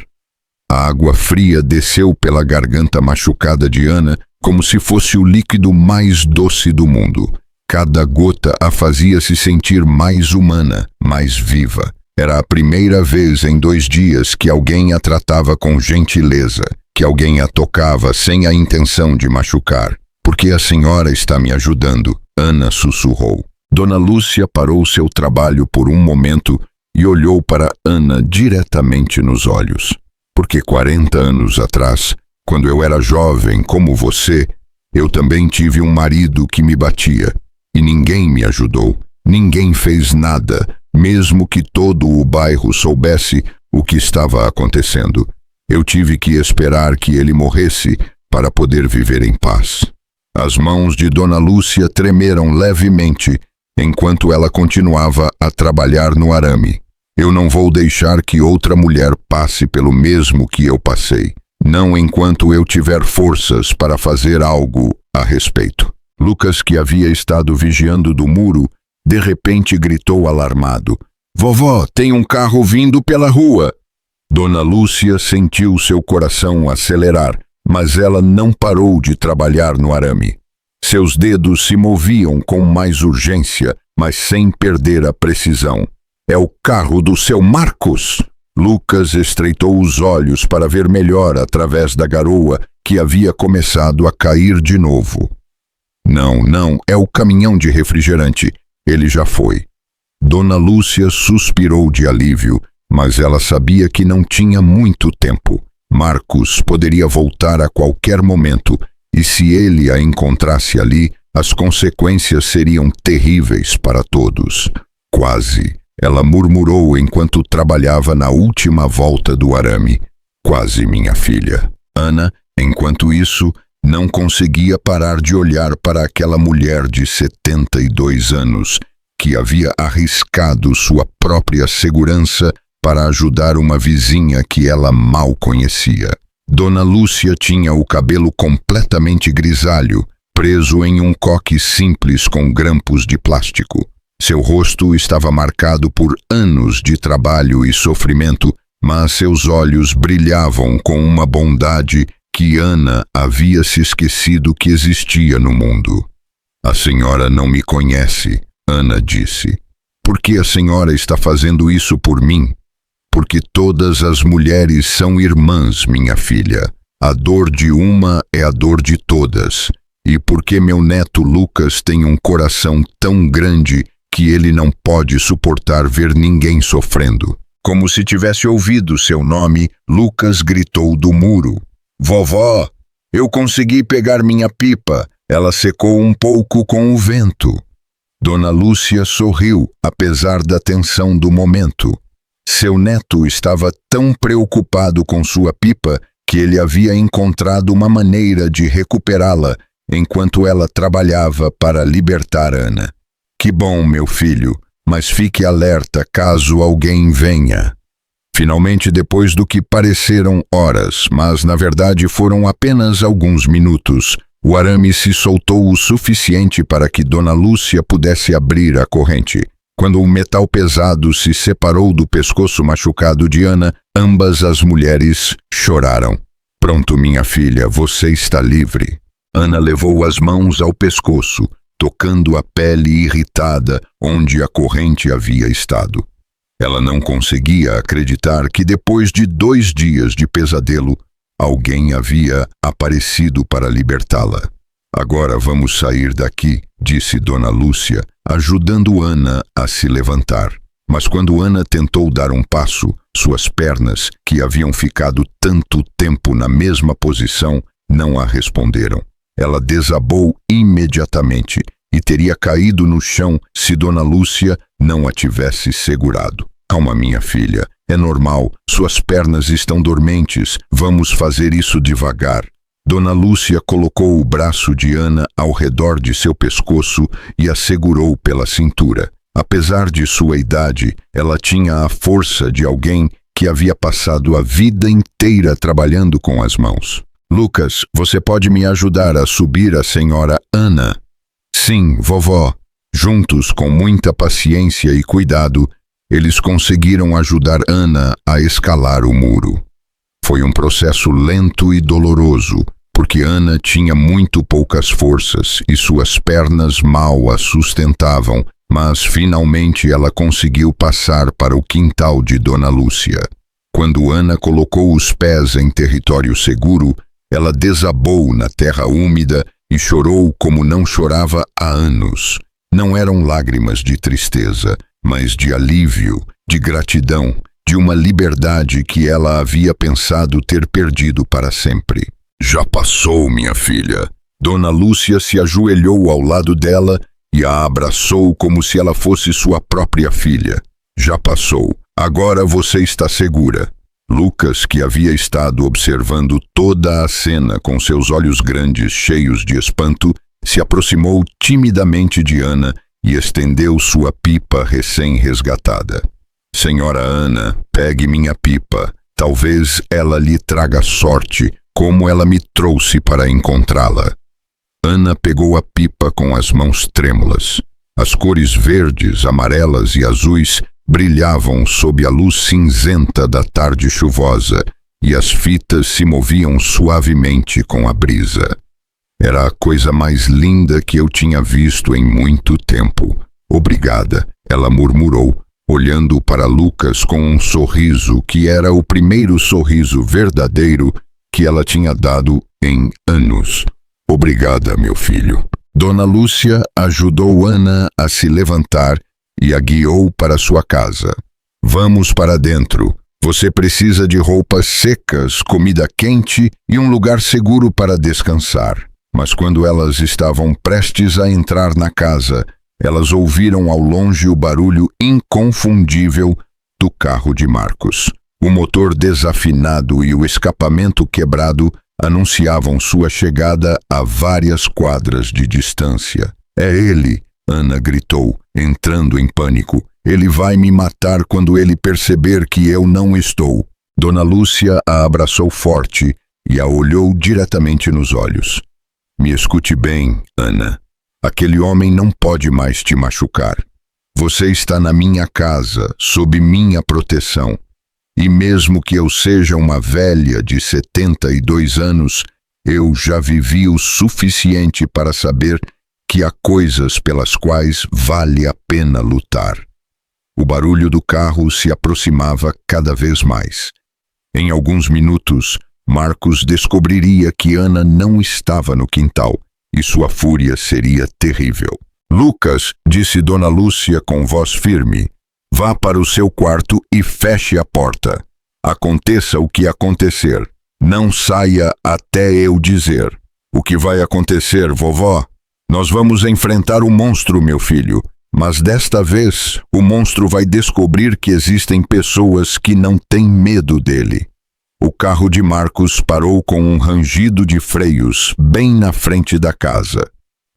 A água fria desceu pela garganta machucada de Ana como se fosse o líquido mais doce do mundo. Cada gota a fazia se sentir mais humana, mais viva. Era a primeira vez em 2 dias que alguém a tratava com gentileza, que alguém a tocava sem a intenção de machucar. Porque a senhora está me ajudando, Ana sussurrou. Dona Lúcia parou seu trabalho por um momento e olhou para Ana diretamente nos olhos. Porque 40 anos atrás, quando eu era jovem como você, eu também tive um marido que me batia. E ninguém me ajudou, ninguém fez nada, mesmo que todo o bairro soubesse o que estava acontecendo. Eu tive que esperar que ele morresse para poder viver em paz. As mãos de Dona Lúcia tremeram levemente enquanto ela continuava a trabalhar no arame. Eu não vou deixar que outra mulher passe pelo mesmo que eu passei, não enquanto eu tiver forças para fazer algo a respeito. Lucas, que havia estado vigiando do muro, de repente gritou alarmado. Vovó, tem um carro vindo pela rua. Dona Lúcia sentiu seu coração acelerar, mas ela não parou de trabalhar no arame. Seus dedos se moviam com mais urgência, mas sem perder a precisão. É o carro do seu Marcos! Lucas estreitou os olhos para ver melhor através da garoa que havia começado a cair de novo. Não, é o caminhão de refrigerante. Ele já foi. Dona Lúcia suspirou de alívio, mas ela sabia que não tinha muito tempo. Marcos poderia voltar a qualquer momento, e se ele a encontrasse ali, as consequências seriam terríveis para todos. Quase. Ela murmurou enquanto trabalhava na última volta do arame. Quase minha filha. Ana, enquanto isso, não conseguia parar de olhar para aquela mulher de 72 anos que havia arriscado sua própria segurança para ajudar uma vizinha que ela mal conhecia. Dona Lúcia tinha o cabelo completamente grisalho, preso em um coque simples com grampos de plástico. Seu rosto estava marcado por anos de trabalho e sofrimento, mas seus olhos brilhavam com uma bondade que Ana havia se esquecido que existia no mundo. A senhora não me conhece, Ana disse. Por que a senhora está fazendo isso por mim? Porque todas as mulheres são irmãs, minha filha. A dor de uma é a dor de todas. E porque meu neto Lucas tem um coração tão grande que ele não pode suportar ver ninguém sofrendo. Como se tivesse ouvido seu nome, Lucas gritou do muro. Vovó, eu consegui pegar minha pipa. Ela secou um pouco com o vento. Dona Lúcia sorriu, apesar da tensão do momento. Seu neto estava tão preocupado com sua pipa que ele havia encontrado uma maneira de recuperá-la enquanto ela trabalhava para libertar Ana. Que bom, meu filho, mas fique alerta caso alguém venha. Finalmente, depois do que pareceram horas, mas na verdade foram apenas alguns minutos, o arame se soltou o suficiente para que Dona Lúcia pudesse abrir a corrente. Quando o metal pesado se separou do pescoço machucado de Ana, ambas as mulheres choraram. Pronto, minha filha, você está livre. Ana levou as mãos ao pescoço, tocando a pele irritada onde a corrente havia estado. Ela não conseguia acreditar que depois de 2 dias de pesadelo, alguém havia aparecido para libertá-la. Agora vamos sair daqui, disse Dona Lúcia, ajudando Ana a se levantar. Mas quando Ana tentou dar um passo, suas pernas, que haviam ficado tanto tempo na mesma posição, não a responderam. Ela desabou imediatamente e teria caído no chão se Dona Lúcia não a tivesse segurado. Calma, minha filha, é normal, suas pernas estão dormentes, vamos fazer isso devagar. Dona Lúcia colocou o braço de Ana ao redor de seu pescoço e a segurou pela cintura. Apesar de sua idade, ela tinha a força de alguém que havia passado a vida inteira trabalhando com as mãos. Lucas, você pode me ajudar a subir a senhora Ana? Sim, vovó. Juntos, com muita paciência e cuidado, eles conseguiram ajudar Ana a escalar o muro. Foi um processo lento e doloroso, porque Ana tinha muito poucas forças e suas pernas mal a sustentavam, mas finalmente ela conseguiu passar para o quintal de Dona Lúcia. Quando Ana colocou os pés em território seguro, ela desabou na terra úmida e chorou como não chorava há anos. Não eram lágrimas de tristeza, mas de alívio, de gratidão, de uma liberdade que ela havia pensado ter perdido para sempre. Já passou, minha filha. Dona Lúcia se ajoelhou ao lado dela e a abraçou como se ela fosse sua própria filha. Já passou. Agora você está segura. Lucas, que havia estado observando toda a cena com seus olhos grandes cheios de espanto, se aproximou timidamente de Ana e estendeu sua pipa recém-resgatada. Senhora Ana, pegue minha pipa. Talvez ela lhe traga sorte, como ela me trouxe para encontrá-la. Ana pegou a pipa com as mãos trêmulas. As cores verdes, amarelas e azuis brilhavam sob a luz cinzenta da tarde chuvosa e as fitas se moviam suavemente com a brisa. Era a coisa mais linda que eu tinha visto em muito tempo. Obrigada, ela murmurou, olhando para Lucas com um sorriso que era o primeiro sorriso verdadeiro que ela tinha dado em anos. Obrigada, meu filho. Dona Lúcia ajudou Ana a se levantar e a guiou para sua casa. Vamos para dentro. Você precisa de roupas secas, comida quente e um lugar seguro para descansar. Mas quando elas estavam prestes a entrar na casa, elas ouviram ao longe o barulho inconfundível do carro de Marcos. O motor desafinado e o escapamento quebrado anunciavam sua chegada a várias quadras de distância. É ele, Ana gritou, entrando em pânico. Ele vai me matar quando ele perceber que eu não estou. Dona Lúcia a abraçou forte e a olhou diretamente nos olhos. Me escute bem, Ana. Aquele homem não pode mais te machucar. Você está na minha casa, sob minha proteção. E mesmo que eu seja uma velha de 72 anos, eu já vivi o suficiente para saber que há coisas pelas quais vale a pena lutar. O barulho do carro se aproximava cada vez mais. Em alguns minutos, Marcos descobriria que Ana não estava no quintal e sua fúria seria terrível. Lucas, disse Dona Lúcia com voz firme, vá para o seu quarto e feche a porta. Aconteça o que acontecer. Não saia até eu dizer. O que vai acontecer, vovó? Nós vamos enfrentar o monstro, meu filho. Mas desta vez, o monstro vai descobrir que existem pessoas que não têm medo dele. O carro de Marcos parou com um rangido de freios bem na frente da casa.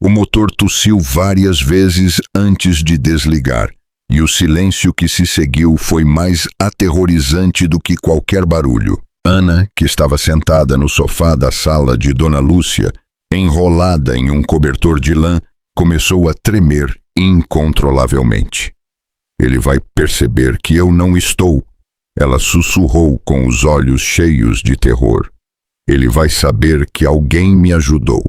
O motor tossiu várias vezes antes de desligar, e o silêncio que se seguiu foi mais aterrorizante do que qualquer barulho. Ana, que estava sentada no sofá da sala de Dona Lúcia, enrolada em um cobertor de lã, começou a tremer incontrolavelmente. Ele vai perceber que eu não estou. Ela sussurrou com os olhos cheios de terror. Ele vai saber que alguém me ajudou.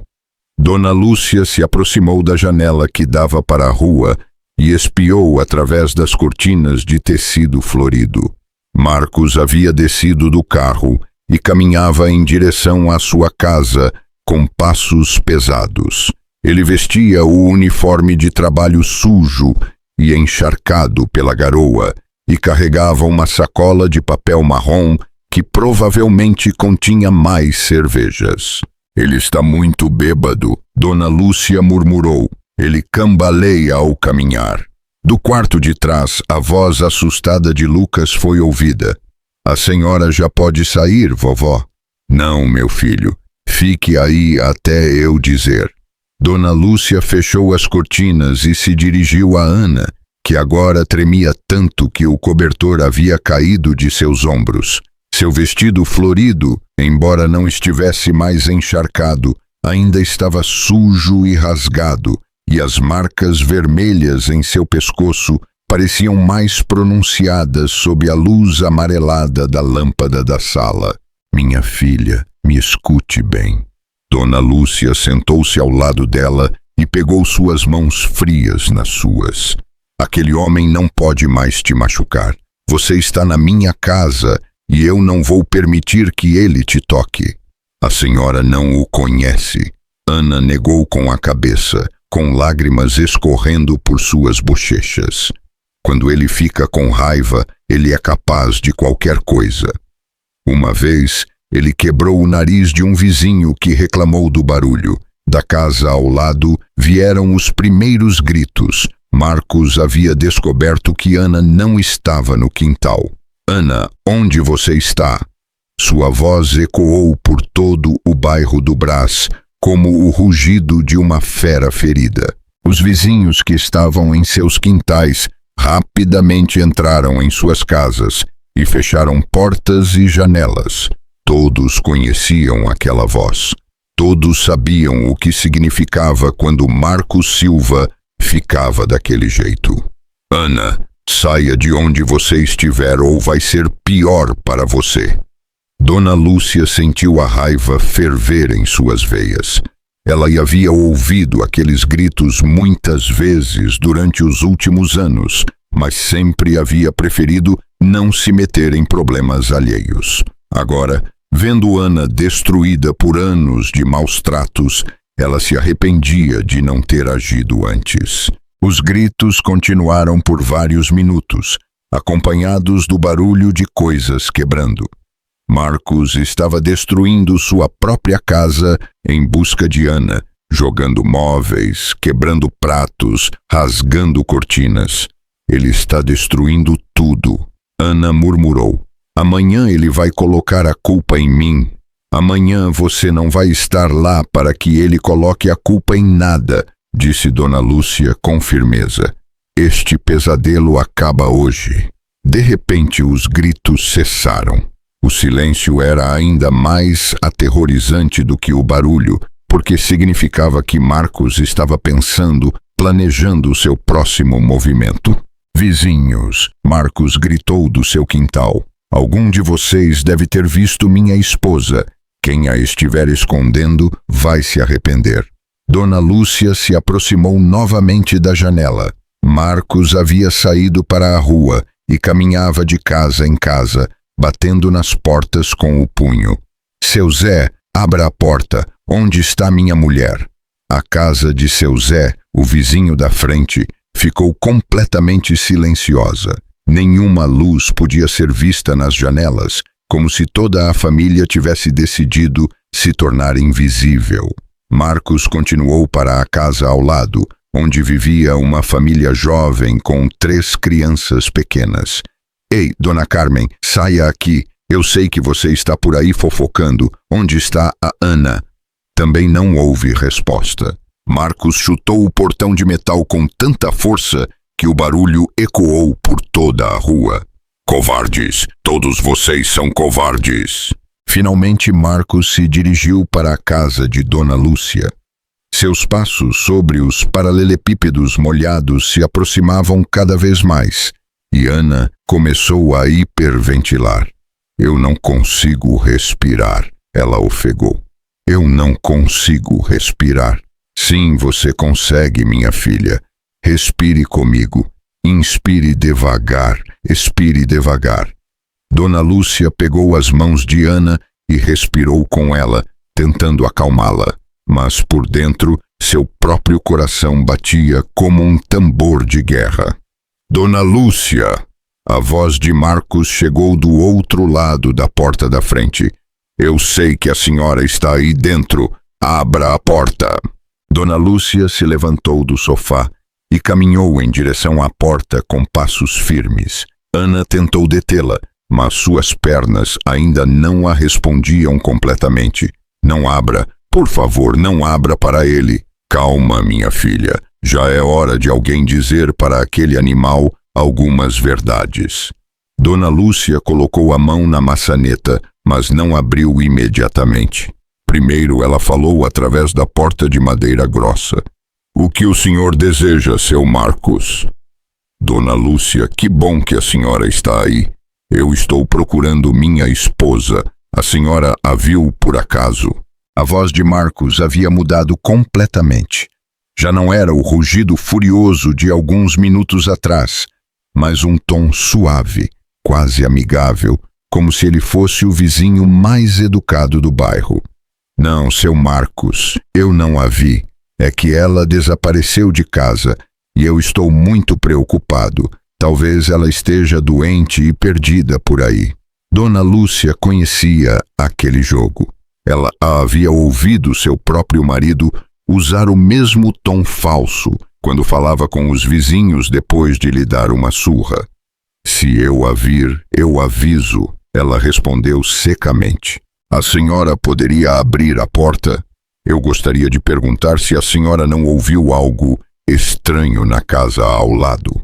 Dona Lúcia se aproximou da janela que dava para a rua e espiou através das cortinas de tecido florido. Marcos havia descido do carro e caminhava em direção à sua casa com passos pesados. Ele vestia o uniforme de trabalho sujo e encharcado pela garoa e carregava uma sacola de papel marrom que provavelmente continha mais cervejas. Ele está muito bêbado, Dona Lúcia murmurou. Ele cambaleia ao caminhar. Do quarto de trás, a voz assustada de Lucas foi ouvida. A senhora já pode sair, vovó? Não, meu filho. Fique aí até eu dizer. Dona Lúcia fechou as cortinas e se dirigiu a Ana, que agora tremia tanto que o cobertor havia caído de seus ombros. Seu vestido florido, embora não estivesse mais encharcado, ainda estava sujo e rasgado, e as marcas vermelhas em seu pescoço pareciam mais pronunciadas sob a luz amarelada da lâmpada da sala. Minha filha, me escute bem. Dona Lúcia sentou-se ao lado dela e pegou suas mãos frias nas suas. Aquele homem não pode mais te machucar. Você está na minha casa e eu não vou permitir que ele te toque. A senhora não o conhece. Ana negou com a cabeça, com lágrimas escorrendo por suas bochechas. Quando ele fica com raiva, ele é capaz de qualquer coisa. Uma vez, ele quebrou o nariz de um vizinho que reclamou do barulho. Da casa ao lado, vieram os primeiros gritos. Marcos havia descoberto que Ana não estava no quintal. Ana, onde você está? Sua voz ecoou por todo o bairro do Brás, como o rugido de uma fera ferida. Os vizinhos que estavam em seus quintais rapidamente entraram em suas casas e fecharam portas e janelas. Todos conheciam aquela voz. Todos sabiam o que significava quando Marcos Silva ficava daquele jeito. Ana, saia de onde você estiver ou vai ser pior para você. Dona Lúcia sentiu a raiva ferver em suas veias. Ela havia ouvido aqueles gritos muitas vezes durante os últimos anos, mas sempre havia preferido não se meter em problemas alheios. Agora, vendo Ana destruída por anos de maus tratos, ela se arrependia de não ter agido antes. Os gritos continuaram por vários minutos, acompanhados do barulho de coisas quebrando. Marcos estava destruindo sua própria casa em busca de Ana, jogando móveis, quebrando pratos, rasgando cortinas. Ele está destruindo tudo. Ana murmurou. Amanhã ele vai colocar a culpa em mim. Amanhã você não vai estar lá para que ele coloque a culpa em nada, disse Dona Lúcia com firmeza. Este pesadelo acaba hoje. De repente os gritos cessaram. O silêncio era ainda mais aterrorizante do que o barulho, porque significava que Marcos estava pensando, planejando seu próximo movimento. Vizinhos, Marcos gritou do seu quintal. Algum de vocês deve ter visto minha esposa. Quem a estiver escondendo vai se arrepender. Dona Lúcia se aproximou novamente da janela. Marcos havia saído para a rua e caminhava de casa em casa, batendo nas portas com o punho. Seu Zé, abra a porta. Onde está minha mulher? A casa de seu Zé, o vizinho da frente, ficou completamente silenciosa. Nenhuma luz podia ser vista nas janelas, como se toda a família tivesse decidido se tornar invisível. Marcos continuou para a casa ao lado, onde vivia uma família jovem com 3 crianças pequenas. Ei, Dona Carmen, saia aqui. Eu sei que você está por aí fofocando. Onde está a Ana? Também não houve resposta. Marcos chutou o portão de metal com tanta força que o barulho ecoou por toda a rua. Covardes! Todos vocês são covardes! Finalmente Marcos se dirigiu para a casa de Dona Lúcia. Seus passos sobre os paralelepípedos molhados se aproximavam cada vez mais, e Ana começou a hiperventilar. Eu não consigo respirar, ela ofegou. Eu não consigo respirar. Sim, você consegue, minha filha. Respire comigo. Inspire devagar, expire devagar. Dona Lúcia pegou as mãos de Ana e respirou com ela, tentando acalmá-la. Mas por dentro, seu próprio coração batia como um tambor de guerra. Dona Lúcia! A voz de Marcos chegou do outro lado da porta da frente. Eu sei que a senhora está aí dentro. Abra a porta. Dona Lúcia se levantou do sofá e caminhou em direção à porta com passos firmes. Ana tentou detê-la, mas suas pernas ainda não a respondiam completamente. Não abra, por favor, não abra para ele. Calma, minha filha. Já é hora de alguém dizer para aquele animal algumas verdades. Dona Lúcia colocou a mão na maçaneta, mas não abriu imediatamente. Primeiro ela falou através da porta de madeira grossa. O que o senhor deseja, seu Marcos? Dona Lúcia, que bom que a senhora está aí. Eu estou procurando minha esposa. A senhora a viu por acaso? A voz de Marcos havia mudado completamente. Já não era o rugido furioso de alguns minutos atrás, mas um tom suave, quase amigável, como se ele fosse o vizinho mais educado do bairro. Não, seu Marcos, eu não a vi. É que ela desapareceu de casa e eu estou muito preocupado. Talvez ela esteja doente e perdida por aí. Dona Lúcia conhecia aquele jogo. Ela havia ouvido seu próprio marido usar o mesmo tom falso quando falava com os vizinhos depois de lhe dar uma surra. Se eu a vir, eu aviso, ela respondeu secamente. A senhora poderia abrir a porta? Eu gostaria de perguntar se a senhora não ouviu algo estranho na casa ao lado.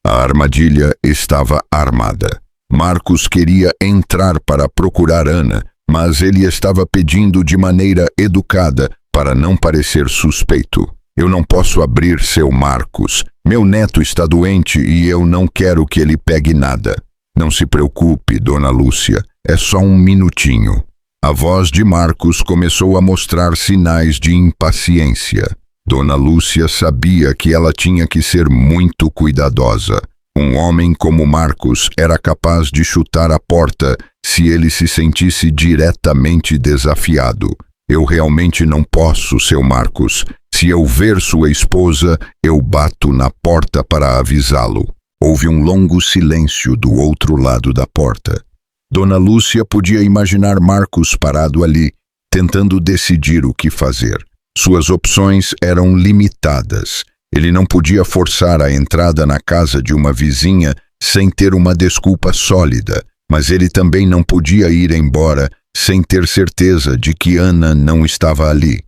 A armadilha estava armada. Marcos queria entrar para procurar Ana, mas ele estava pedindo de maneira educada para não parecer suspeito. Eu não posso abrir, seu Marcos. Meu neto está doente e eu não quero que ele pegue nada. Não se preocupe, Dona Lúcia. É só um minutinho. A voz de Marcos começou a mostrar sinais de impaciência. Dona Lúcia sabia que ela tinha que ser muito cuidadosa. Um homem como Marcos era capaz de chutar a porta se ele se sentisse diretamente desafiado. Eu realmente não posso, seu Marcos. Se eu ver sua esposa, eu bato na porta para avisá-lo. Houve um longo silêncio do outro lado da porta. Dona Lúcia podia imaginar Marcos parado ali, tentando decidir o que fazer. Suas opções eram limitadas. Ele não podia forçar a entrada na casa de uma vizinha sem ter uma desculpa sólida, mas ele também não podia ir embora sem ter certeza de que Ana não estava ali.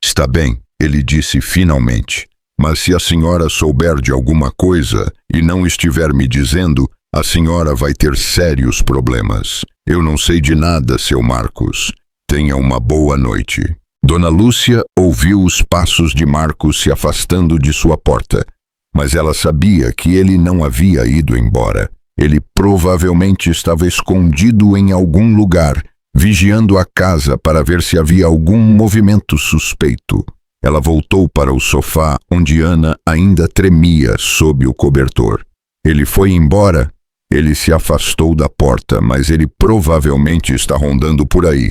Está bem, ele disse finalmente, mas se a senhora souber de alguma coisa e não estiver me dizendo, a senhora vai ter sérios problemas. Eu não sei de nada, seu Marcos. Tenha uma boa noite. Dona Lúcia ouviu os passos de Marcos se afastando de sua porta, mas ela sabia que ele não havia ido embora. Ele provavelmente estava escondido em algum lugar, vigiando a casa para ver se havia algum movimento suspeito. Ela voltou para o sofá, onde Ana ainda tremia sob o cobertor. Ele foi embora? Ele se afastou da porta, mas ele provavelmente está rondando por aí.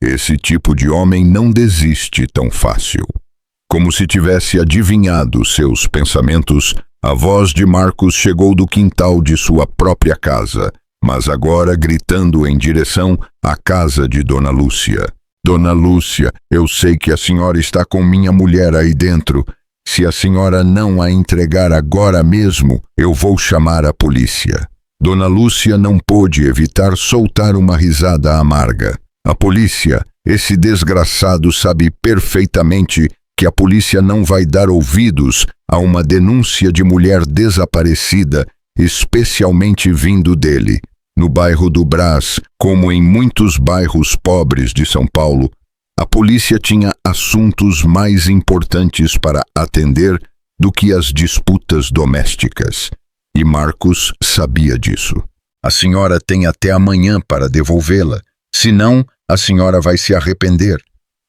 Esse tipo de homem não desiste tão fácil. Como se tivesse adivinhado seus pensamentos, a voz de Marcos chegou do quintal de sua própria casa, mas agora gritando em direção à casa de Dona Lúcia. Dona Lúcia, eu sei que a senhora está com minha mulher aí dentro. Se a senhora não a entregar agora mesmo, eu vou chamar a polícia. Dona Lúcia não pôde evitar soltar uma risada amarga. A polícia, esse desgraçado sabe perfeitamente que a polícia não vai dar ouvidos a uma denúncia de mulher desaparecida, especialmente vindo dele. No bairro do Brás, como em muitos bairros pobres de São Paulo, a polícia tinha assuntos mais importantes para atender do que as disputas domésticas. E Marcos sabia disso. A senhora tem até amanhã para devolvê-la. Senão, a senhora vai se arrepender.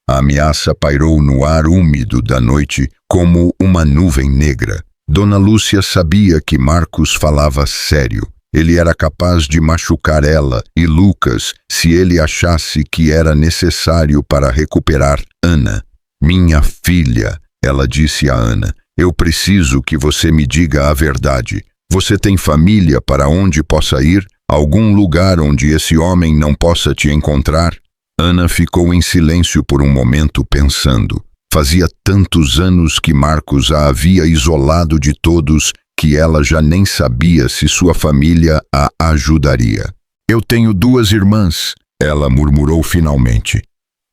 A ameaça pairou no ar úmido da noite como uma nuvem negra. Dona Lúcia sabia que Marcos falava sério. Ele era capaz de machucar ela e Lucas se ele achasse que era necessário para recuperar Ana. Minha filha, ela disse a Ana, eu preciso que você me diga a verdade. Você tem família para onde possa ir? Algum lugar onde esse homem não possa te encontrar? Ana ficou em silêncio por um momento pensando. Fazia tantos anos que Marcos a havia isolado de todos que ela já nem sabia se sua família a ajudaria. Eu tenho 2 irmãs, ela murmurou finalmente.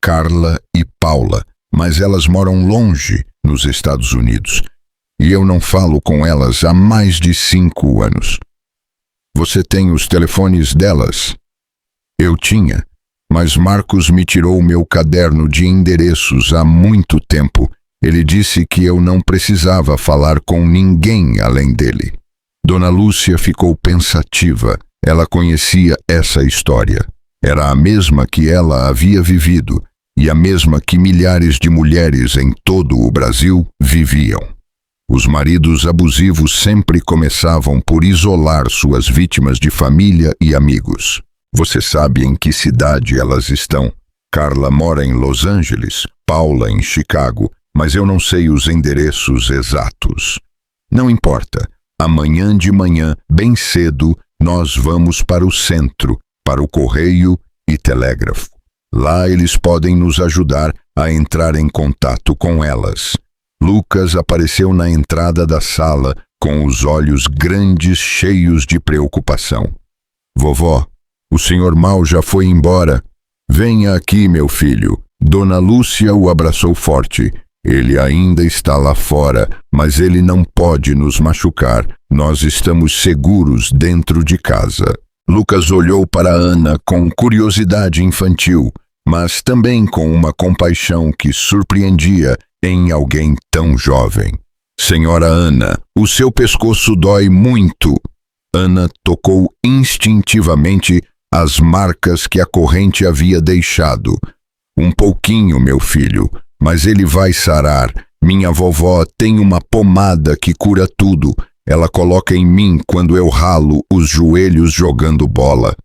Carla e Paula, mas elas moram longe, nos Estados Unidos. E eu não falo com elas há mais de 5 anos. Você tem os telefones delas? Eu tinha, mas Marcos me tirou meu caderno de endereços há muito tempo. Ele disse que eu não precisava falar com ninguém além dele. Dona Lúcia ficou pensativa. Ela conhecia essa história. Era a mesma que ela havia vivido e a mesma que milhares de mulheres em todo o Brasil viviam. Os maridos abusivos sempre começavam por isolar suas vítimas de família e amigos. Você sabe em que cidade elas estão? Carla mora em Los Angeles, Paula em Chicago, mas eu não sei os endereços exatos. Não importa. Amanhã de manhã, bem cedo, nós vamos para o centro, para o correio e telégrafo. Lá eles podem nos ajudar a entrar em contato com elas. Lucas apareceu na entrada da sala com os olhos grandes cheios de preocupação. Vovó, o senhor Mal já foi embora. Venha aqui, meu filho. Dona Lúcia o abraçou forte. Ele ainda está lá fora, mas ele não pode nos machucar. Nós estamos seguros dentro de casa. Lucas olhou para Ana com curiosidade infantil, mas também com uma compaixão que surpreendia em alguém tão jovem. Senhora Ana, o seu pescoço dói muito. Ana tocou instintivamente as marcas que a corrente havia deixado. Um pouquinho, meu filho, mas ele vai sarar. Minha vovó tem uma pomada que cura tudo. Ela coloca em mim quando eu ralo os joelhos jogando bola.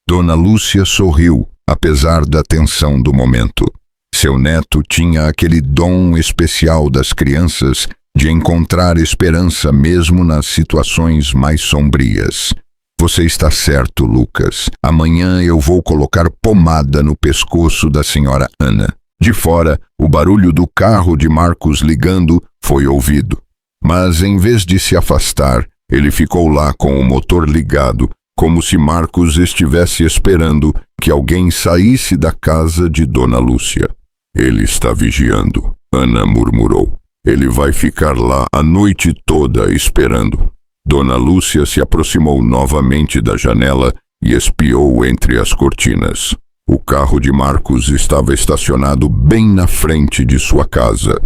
Dona Lúcia sorriu, apesar da tensão do momento. Seu neto tinha aquele dom especial das crianças de encontrar esperança mesmo nas situações mais sombrias. Você está certo, Lucas. Amanhã eu vou colocar pomada no pescoço da senhora Ana. De fora, o barulho do carro de Marcos ligando foi ouvido. Mas, em vez de se afastar, ele ficou lá com o motor ligado, como se Marcos estivesse esperando que alguém saísse da casa de Dona Lúcia. Ele está vigiando, Ana murmurou. Ele vai ficar lá a noite toda esperando. Dona Lúcia se aproximou novamente da janela e espiou entre as cortinas. O carro de Marcos estava estacionado bem na frente de sua casa,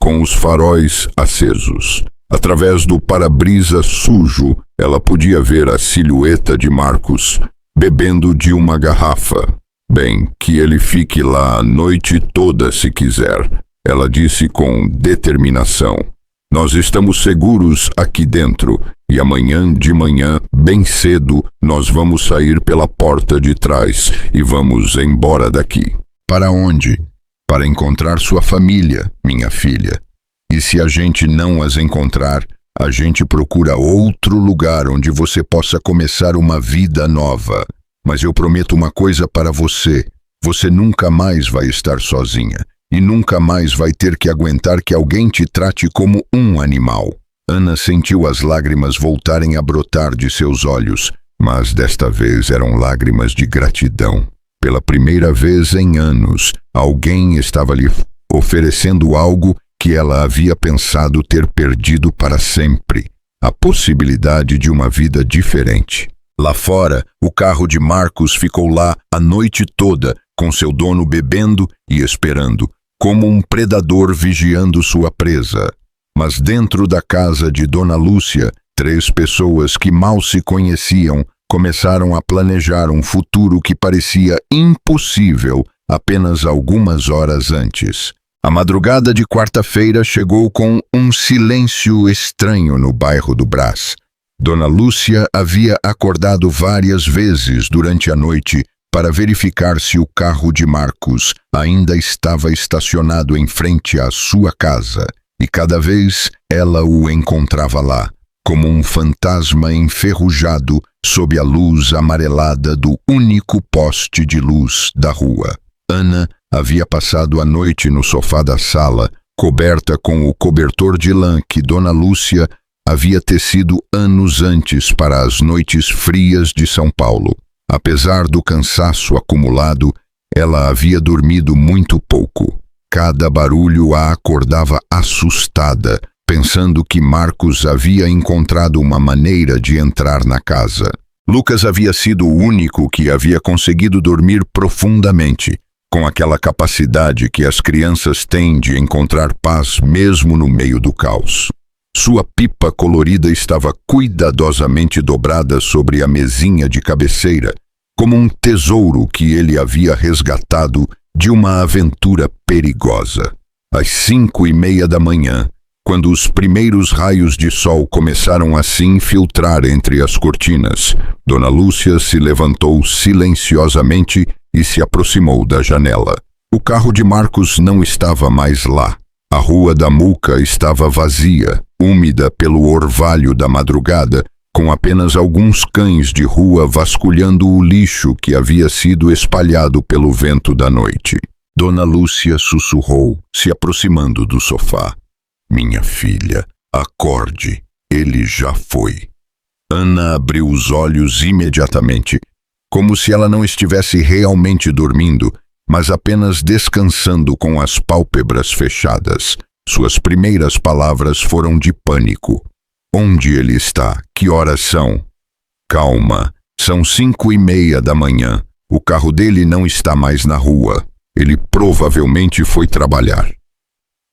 com os faróis acesos. Através do para-brisa sujo, ela podia ver a silhueta de Marcos bebendo de uma garrafa. Bem, que ele fique lá a noite toda se quiser, ela disse com determinação. Nós estamos seguros aqui dentro e amanhã de manhã, bem cedo, nós vamos sair pela porta de trás e vamos embora daqui. Para onde? Para encontrar sua família, minha filha. E se a gente não as encontrar, a gente procura outro lugar onde você possa começar uma vida nova. Mas eu prometo uma coisa para você. Você nunca mais vai estar sozinha. E nunca mais vai ter que aguentar que alguém te trate como um animal. Ana sentiu as lágrimas voltarem a brotar de seus olhos, mas desta vez eram lágrimas de gratidão. Pela primeira vez em anos, alguém estava lhe oferecendo algo que ela havia pensado ter perdido para sempre. A possibilidade de uma vida diferente. Lá fora, o carro de Marcos ficou lá a noite toda, com seu dono bebendo e esperando, como um predador vigiando sua presa. Mas dentro da casa de Dona Lúcia, 3 pessoas que mal se conheciam começaram a planejar um futuro que parecia impossível apenas algumas horas antes. A madrugada de quarta-feira chegou com um silêncio estranho no bairro do Brás. Dona Lúcia havia acordado várias vezes durante a noite para verificar se o carro de Marcos ainda estava estacionado em frente à sua casa, e cada vez ela o encontrava lá, como um fantasma enferrujado sob a luz amarelada do único poste de luz da rua. Ana havia passado a noite no sofá da sala, coberta com o cobertor de lã que Dona Lúcia havia tecido anos antes para as noites frias de São Paulo. Apesar do cansaço acumulado, ela havia dormido muito pouco. Cada barulho a acordava assustada, pensando que Marcos havia encontrado uma maneira de entrar na casa. Lucas havia sido o único que havia conseguido dormir profundamente, com aquela capacidade que as crianças têm de encontrar paz mesmo no meio do caos. Sua pipa colorida estava cuidadosamente dobrada sobre a mesinha de cabeceira, como um tesouro que ele havia resgatado de uma aventura perigosa. Às 5:30 da manhã, quando os primeiros raios de sol começaram a se infiltrar entre as cortinas, Dona Lúcia se levantou silenciosamente e se aproximou da janela. O carro de Marcos não estava mais lá. A rua da Muca estava vazia, úmida pelo orvalho da madrugada, com apenas alguns cães de rua vasculhando o lixo que havia sido espalhado pelo vento da noite. Dona Lúcia sussurrou, se aproximando do sofá. Minha filha, acorde, ele já foi. Ana abriu os olhos imediatamente, como se ela não estivesse realmente dormindo, mas apenas descansando com as pálpebras fechadas. Suas primeiras palavras foram de pânico. Onde ele está? Que horas são? Calma, são 5:30 da manhã. O carro dele não está mais na rua. Ele provavelmente foi trabalhar.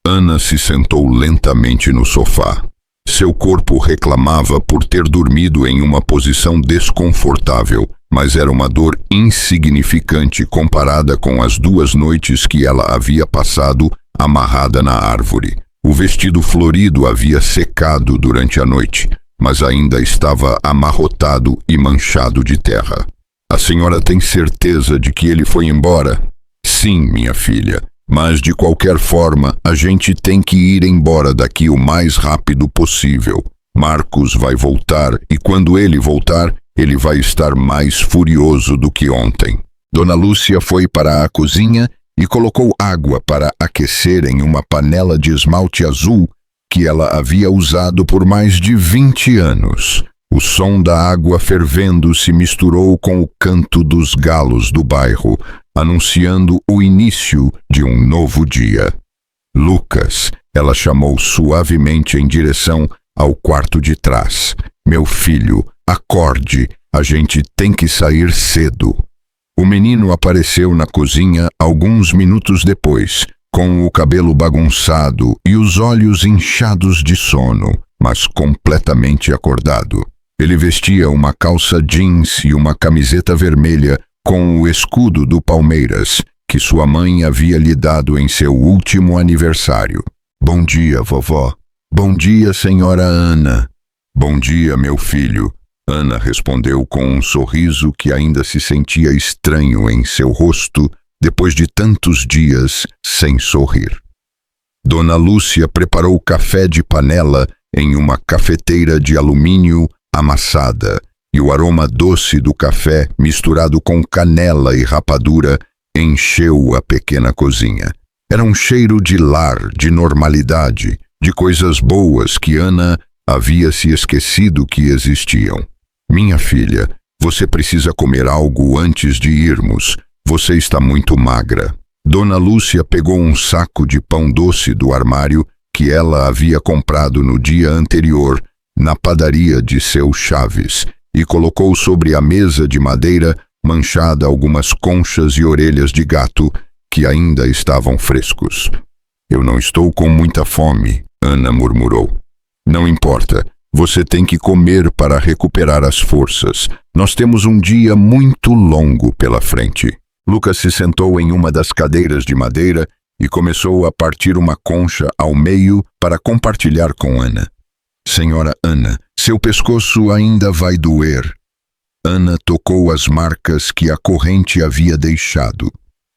Ana se sentou lentamente no sofá. Seu corpo reclamava por ter dormido em uma posição desconfortável, mas era uma dor insignificante comparada com as 2 noites que ela havia passado amarrada na árvore. O vestido florido havia secado durante a noite, mas ainda estava amarrotado e manchado de terra. A senhora tem certeza de que ele foi embora? Sim, minha filha. Mas, de qualquer forma, a gente tem que ir embora daqui o mais rápido possível. Marcos vai voltar e, quando ele voltar, ele vai estar mais furioso do que ontem. Dona Lúcia foi para a cozinha e colocou água para aquecer em uma panela de esmalte azul que ela havia usado por mais de 20 anos. O som da água fervendo se misturou com o canto dos galos do bairro, anunciando o início de um novo dia. Lucas, ela chamou suavemente em direção ao quarto de trás. Meu filho, acorde, a gente tem que sair cedo. O menino apareceu na cozinha alguns minutos depois, com o cabelo bagunçado e os olhos inchados de sono, mas completamente acordado. Ele vestia uma calça jeans e uma camiseta vermelha com o escudo do Palmeiras, que sua mãe havia lhe dado em seu último aniversário. Bom dia, vovó. Bom dia, senhora Ana. Bom dia, meu filho. Ana respondeu com um sorriso que ainda se sentia estranho em seu rosto depois de tantos dias sem sorrir. Dona Lúcia preparou café de panela em uma cafeteira de alumínio amassada, e o aroma doce do café, misturado com canela e rapadura, encheu a pequena cozinha. Era um cheiro de lar, de normalidade, de coisas boas que Ana havia se esquecido que existiam. Minha filha, você precisa comer algo antes de irmos. Você está muito magra. Dona Lúcia pegou um saco de pão doce do armário que ela havia comprado no dia anterior na padaria de seu Chaves e colocou sobre a mesa de madeira manchada algumas conchas e orelhas de gato que ainda estavam frescos. Eu não estou com muita fome, Ana murmurou. Não importa, você tem que comer para recuperar as forças. Nós temos um dia muito longo pela frente. Lucas se sentou em uma das cadeiras de madeira e começou a partir uma concha ao meio para compartilhar com Ana. Senhora Ana, seu pescoço ainda vai doer. Ana tocou as marcas que a corrente havia deixado.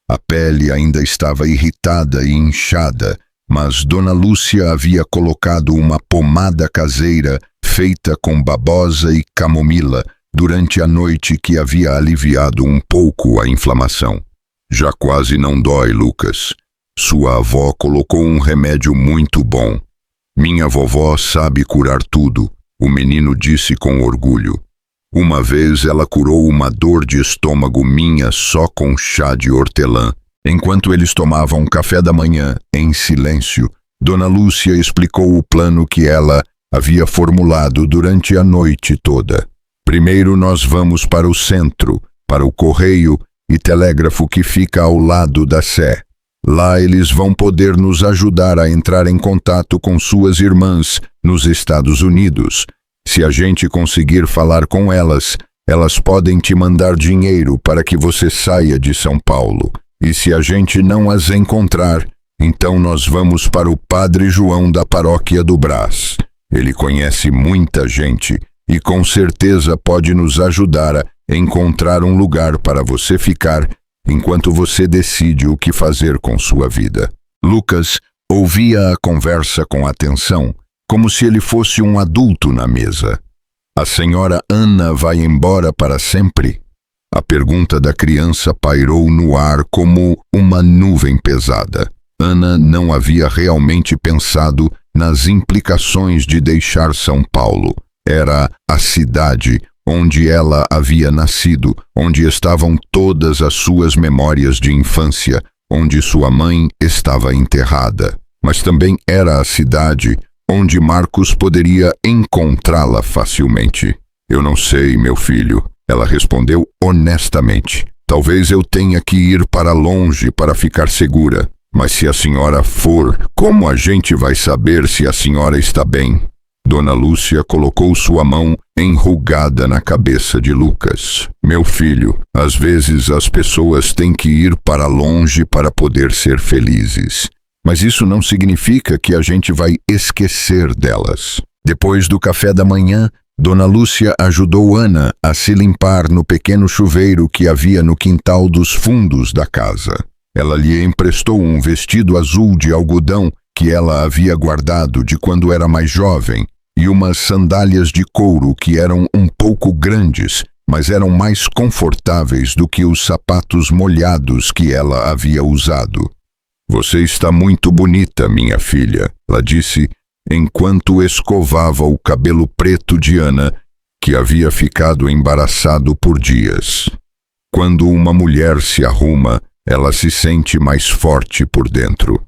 A pele ainda estava irritada e inchada, mas Dona Lúcia havia colocado uma pomada caseira feita com babosa e camomila durante a noite que havia aliviado um pouco a inflamação. Já quase não dói, Lucas. Sua avó colocou um remédio muito bom. Minha vovó sabe curar tudo, o menino disse com orgulho. Uma vez ela curou uma dor de estômago minha só com chá de hortelã. Enquanto eles tomavam café da manhã, em silêncio, Dona Lúcia explicou o plano que ela havia formulado durante a noite toda. Primeiro nós vamos para o centro, para o correio e telégrafo que fica ao lado da Sé. Lá eles vão poder nos ajudar a entrar em contato com suas irmãs nos Estados Unidos. Se a gente conseguir falar com elas, elas podem te mandar dinheiro para que você saia de São Paulo. E se a gente não as encontrar, então nós vamos para o Padre João da paróquia do Brás. Ele conhece muita gente e com certeza pode nos ajudar a encontrar um lugar para você ficar enquanto você decide o que fazer com sua vida. Lucas ouvia a conversa com atenção, como se ele fosse um adulto na mesa. A senhora Ana vai embora para sempre? A pergunta da criança pairou no ar como uma nuvem pesada. Ana não havia realmente pensado nas implicações de deixar São Paulo. Era a cidade onde ela havia nascido, onde estavam todas as suas memórias de infância, onde sua mãe estava enterrada. Mas também era a cidade onde Marcos poderia encontrá-la facilmente. Eu não sei, meu filho, ela respondeu honestamente. Talvez eu tenha que ir para longe para ficar segura. Mas se a senhora for, como a gente vai saber se a senhora está bem? Dona Lúcia colocou sua mão enrugada na cabeça de Lucas. Meu filho, às vezes as pessoas têm que ir para longe para poder ser felizes. Mas isso não significa que a gente vai esquecer delas. Depois do café da manhã, Dona Lúcia ajudou Ana a se limpar no pequeno chuveiro que havia no quintal dos fundos da casa. Ela lhe emprestou um vestido azul de algodão que ela havia guardado de quando era mais jovem e umas sandálias de couro que eram um pouco grandes mas eram mais confortáveis do que os sapatos molhados que ela havia usado. Você está muito bonita, minha filha, ela disse, enquanto escovava o cabelo preto de Ana, que havia ficado embaraçado por dias. Quando uma mulher se arruma, ela se sente mais forte por dentro.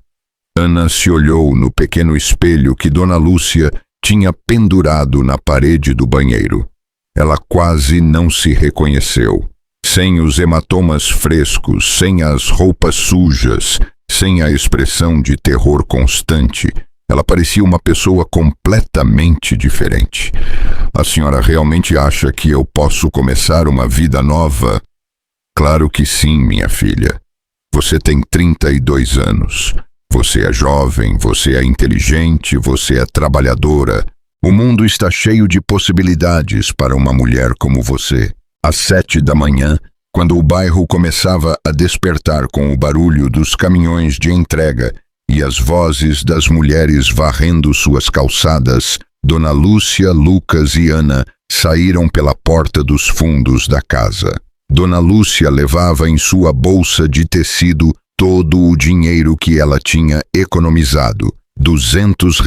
Ana se olhou no pequeno espelho que Dona Lúcia tinha pendurado na parede do banheiro. Ela quase não se reconheceu. Sem os hematomas frescos, sem as roupas sujas, sem a expressão de terror constante, ela parecia uma pessoa completamente diferente. A senhora realmente acha que eu posso começar uma vida nova? Claro que sim, minha filha. Você tem 32 anos. Você é jovem, você é inteligente, você é trabalhadora. O mundo está cheio de possibilidades para uma mulher como você. Às 7 da manhã, quando o bairro começava a despertar com o barulho dos caminhões de entrega e as vozes das mulheres varrendo suas calçadas, Dona Lúcia, Lucas e Ana saíram pela porta dos fundos da casa. Dona Lúcia levava em sua bolsa de tecido todo o dinheiro que ela tinha economizado, R$ 200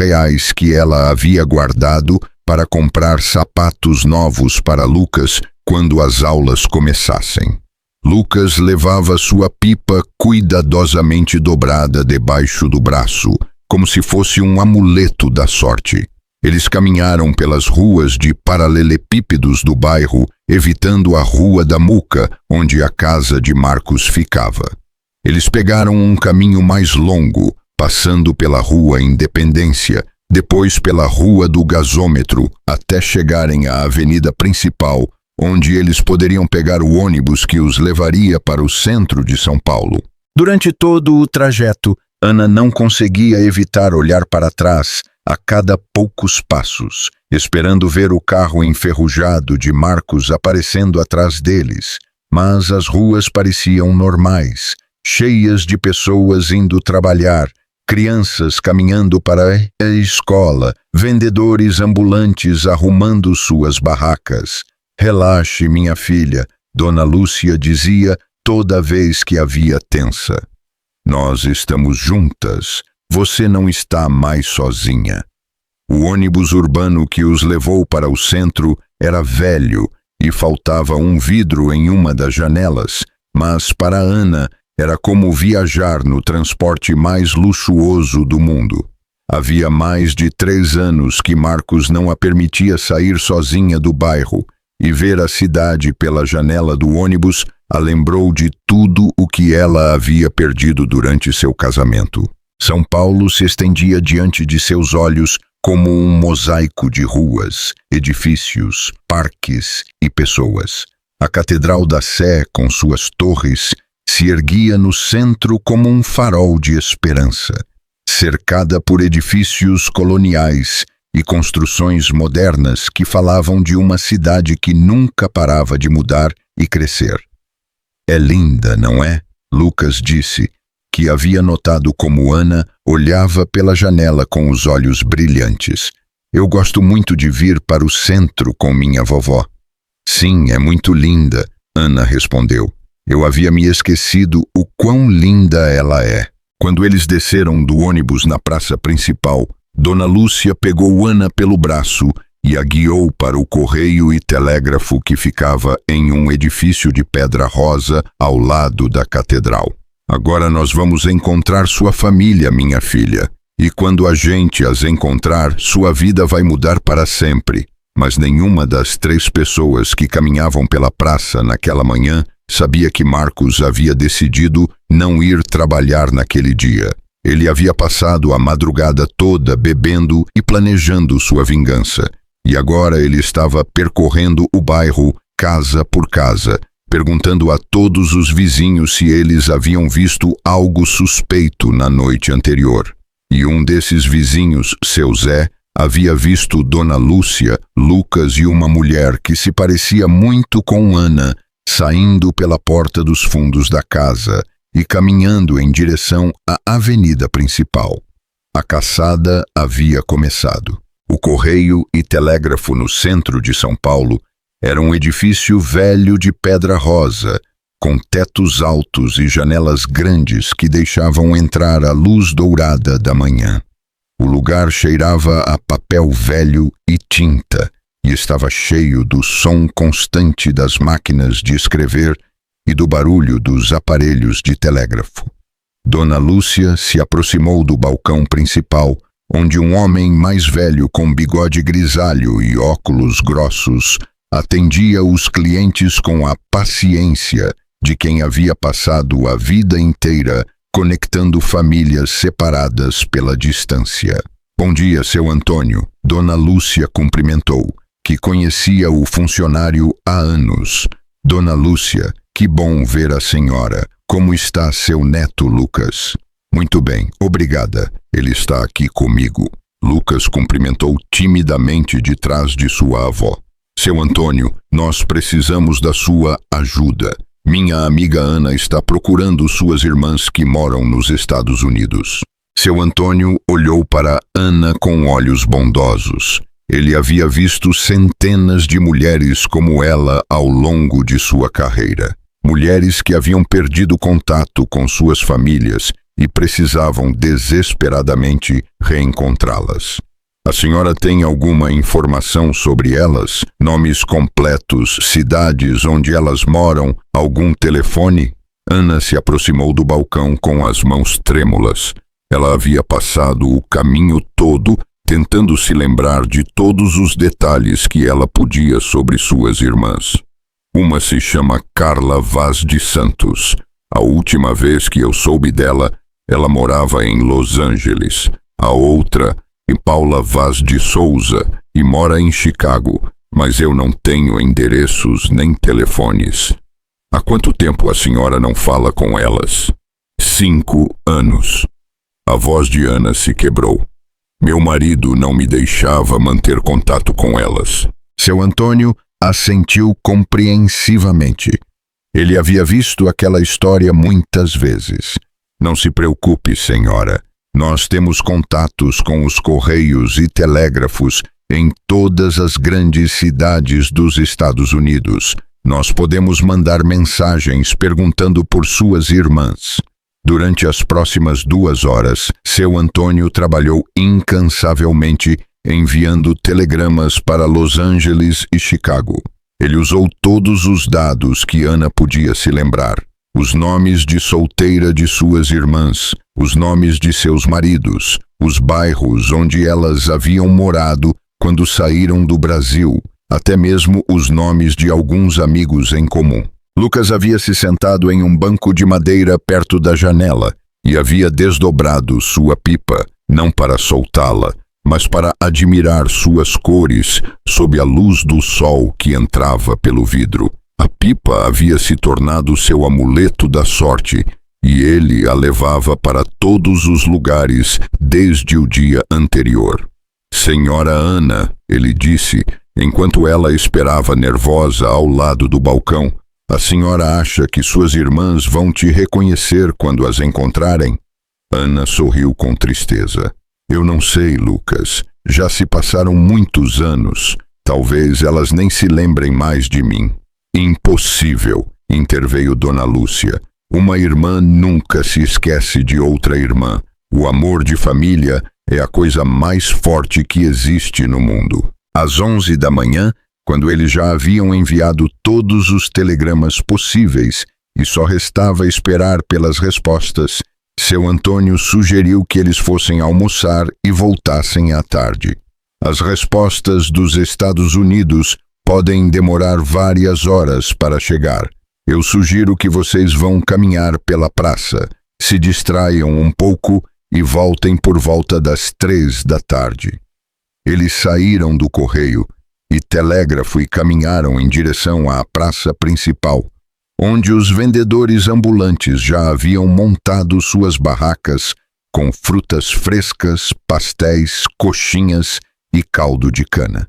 que ela havia guardado para comprar sapatos novos para Lucas quando as aulas começassem. Lucas levava sua pipa cuidadosamente dobrada debaixo do braço, como se fosse um amuleto da sorte. Eles caminharam pelas ruas de paralelepípedos do bairro, evitando a Rua da Muca, onde a casa de Marcos ficava. Eles pegaram um caminho mais longo, passando pela Rua Independência, depois pela Rua do Gasômetro, até chegarem à avenida principal, onde eles poderiam pegar o ônibus que os levaria para o centro de São Paulo. Durante todo o trajeto, Ana não conseguia evitar olhar para trás a cada poucos passos, esperando ver o carro enferrujado de Marcos aparecendo atrás deles. Mas as ruas pareciam normais, cheias de pessoas indo trabalhar, crianças caminhando para a escola, vendedores ambulantes arrumando suas barracas. Relaxe, minha filha, Dona Lúcia dizia toda vez que a via tensa. Nós estamos juntas, você não está mais sozinha. O ônibus urbano que os levou para o centro era velho e faltava um vidro em uma das janelas, mas para Ana era como viajar no transporte mais luxuoso do mundo. Havia mais de 3 anos que Marcos não a permitia sair sozinha do bairro, e ver a cidade pela janela do ônibus a lembrou de tudo o que ela havia perdido durante seu casamento. São Paulo se estendia diante de seus olhos como um mosaico de ruas, edifícios, parques e pessoas. A Catedral da Sé, com suas torres, se erguia no centro como um farol de esperança, cercada por edifícios coloniais e construções modernas que falavam de uma cidade que nunca parava de mudar e crescer. É linda, não é? Lucas disse, que havia notado como Ana olhava pela janela com os olhos brilhantes. Eu gosto muito de vir para o centro com minha vovó. Sim, é muito linda, Ana respondeu. Eu havia me esquecido o quão linda ela é. Quando eles desceram do ônibus na praça principal, Dona Lúcia pegou Ana pelo braço e a guiou para o correio e telégrafo que ficava em um edifício de pedra rosa ao lado da catedral. Agora nós vamos encontrar sua família, minha filha, e quando a gente as encontrar, sua vida vai mudar para sempre. Mas nenhuma das 3 pessoas que caminhavam pela praça naquela manhã sabia que Marcos havia decidido não ir trabalhar naquele dia. Ele havia passado a madrugada toda bebendo e planejando sua vingança, e agora ele estava percorrendo o bairro casa por casa, perguntando a todos os vizinhos se eles haviam visto algo suspeito na noite anterior. E um desses vizinhos, seu Zé, havia visto Dona Lúcia, Lucas e uma mulher que se parecia muito com Ana, saindo pela porta dos fundos da casa e caminhando em direção à avenida principal. A caçada havia começado. O correio e telégrafo no centro de São Paulo Era um edifício velho de pedra rosa, com tetos altos e janelas grandes que deixavam entrar a luz dourada da manhã. O lugar cheirava a papel velho e tinta, e estava cheio do som constante das máquinas de escrever e do barulho dos aparelhos de telégrafo. Dona Lúcia se aproximou do balcão principal, onde um homem mais velho com bigode grisalho e óculos grossos atendia os clientes com a paciência de quem havia passado a vida inteira conectando famílias separadas pela distância. Bom dia, seu Antônio. Dona Lúcia cumprimentou, que conhecia o funcionário há anos. Dona Lúcia, que bom ver a senhora. Como está seu neto, Lucas? Muito bem, obrigada. Ele está aqui comigo. Lucas cumprimentou timidamente de trás de sua avó. Seu Antônio, nós precisamos da sua ajuda. Minha amiga Ana está procurando suas irmãs que moram nos Estados Unidos. Seu Antônio olhou para Ana com olhos bondosos. Ele havia visto centenas de mulheres como ela ao longo de sua carreira. Mulheres que haviam perdido contato com suas famílias e precisavam desesperadamente reencontrá-las. A senhora tem alguma informação sobre elas? Nomes completos, cidades onde elas moram, algum telefone? Ana se aproximou do balcão com as mãos trêmulas. Ela havia passado o caminho todo tentando se lembrar de todos os detalhes que ela podia sobre suas irmãs. Uma se chama Carla Vaz de Santos. A última vez que eu soube dela, ela morava em Los Angeles. A outra é Paula Vaz de Souza e mora em Chicago, mas eu não tenho endereços nem telefones. Há quanto tempo a senhora não fala com elas? 5 anos. A voz de Ana se quebrou. Meu marido não me deixava manter contato com elas. Seu Antônio assentiu compreensivamente. Ele havia visto aquela história muitas vezes. Não se preocupe, senhora. Nós temos contatos com os correios e telégrafos em todas as grandes cidades dos Estados Unidos. Nós podemos mandar mensagens perguntando por suas irmãs. Durante as próximas 2 horas, seu Antônio trabalhou incansavelmente enviando telegramas para Los Angeles e Chicago. Ele usou todos os dados que Ana podia se lembrar. Os nomes de solteira de suas irmãs, os nomes de seus maridos, os bairros onde elas haviam morado quando saíram do Brasil, até mesmo os nomes de alguns amigos em comum. Lucas havia se sentado em um banco de madeira perto da janela e havia desdobrado sua pipa, não para soltá-la, mas para admirar suas cores sob a luz do sol que entrava pelo vidro. A pipa havia se tornado seu amuleto da sorte e ele a levava para todos os lugares desde o dia anterior. Senhora Ana, ele disse, enquanto ela esperava nervosa ao lado do balcão, a senhora acha que suas irmãs vão te reconhecer quando as encontrarem? Ana sorriu com tristeza. Eu não sei, Lucas. Já se passaram muitos anos. Talvez elas nem se lembrem mais de mim. Impossível, interveio Dona Lúcia. Uma irmã nunca se esquece de outra irmã. O amor de família é a coisa mais forte que existe no mundo. Às 11 da manhã, quando eles já haviam enviado todos os telegramas possíveis e só restava esperar pelas respostas, seu Antônio sugeriu que eles fossem almoçar e voltassem à tarde. As respostas dos Estados Unidos podem demorar várias horas para chegar. Eu sugiro que vocês vão caminhar pela praça, se distraiam um pouco e voltem por volta das 3 da tarde. Eles saíram do correio e telégrafo e caminharam em direção à praça principal, onde os vendedores ambulantes já haviam montado suas barracas com frutas frescas, pastéis, coxinhas e caldo de cana.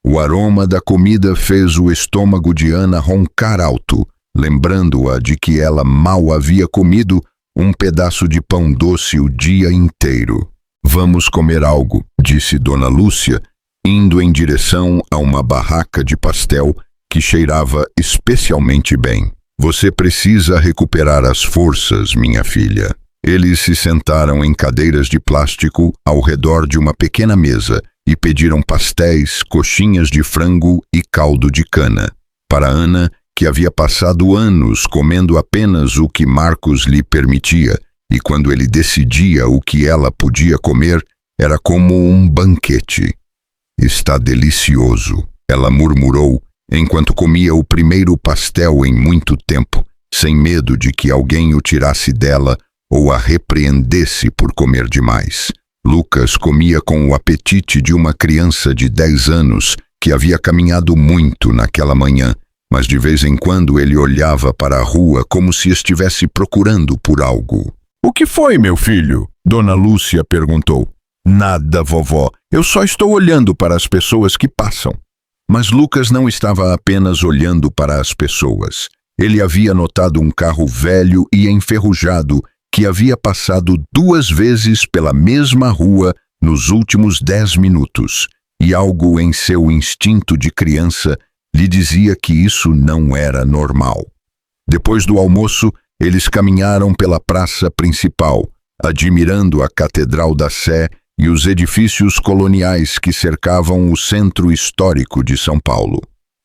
O aroma da comida fez o estômago de Ana roncar alto, lembrando-a de que ela mal havia comido um pedaço de pão doce o dia inteiro. Vamos comer algo, disse Dona Lúcia, indo em direção a uma barraca de pastel que cheirava especialmente bem. Você precisa recuperar as forças, minha filha. Eles se sentaram em cadeiras de plástico ao redor de uma pequena mesa e pediram pastéis, coxinhas de frango e caldo de cana. Para Ana, que havia passado anos comendo apenas o que Marcos lhe permitia, e quando ele decidia o que ela podia comer, era como um banquete. Está delicioso, ela murmurou, enquanto comia o primeiro pastel em muito tempo, sem medo de que alguém o tirasse dela ou a repreendesse por comer demais. Lucas comia com o apetite de uma criança de 10 anos que havia caminhado muito naquela manhã, mas de vez em quando ele olhava para a rua como se estivesse procurando por algo. "O que foi, meu filho?" Dona Lúcia perguntou. "Nada, vovó. Eu só estou olhando para as pessoas que passam." Mas Lucas não estava apenas olhando para as pessoas. Ele havia notado um carro velho e enferrujado que havia passado 2 vezes pela mesma rua nos últimos 10 minutos, e algo em seu instinto de criança lhe dizia que isso não era normal. Depois do almoço, eles caminharam pela praça principal, admirando a Catedral da Sé e os edifícios coloniais que cercavam o centro histórico de São Paulo.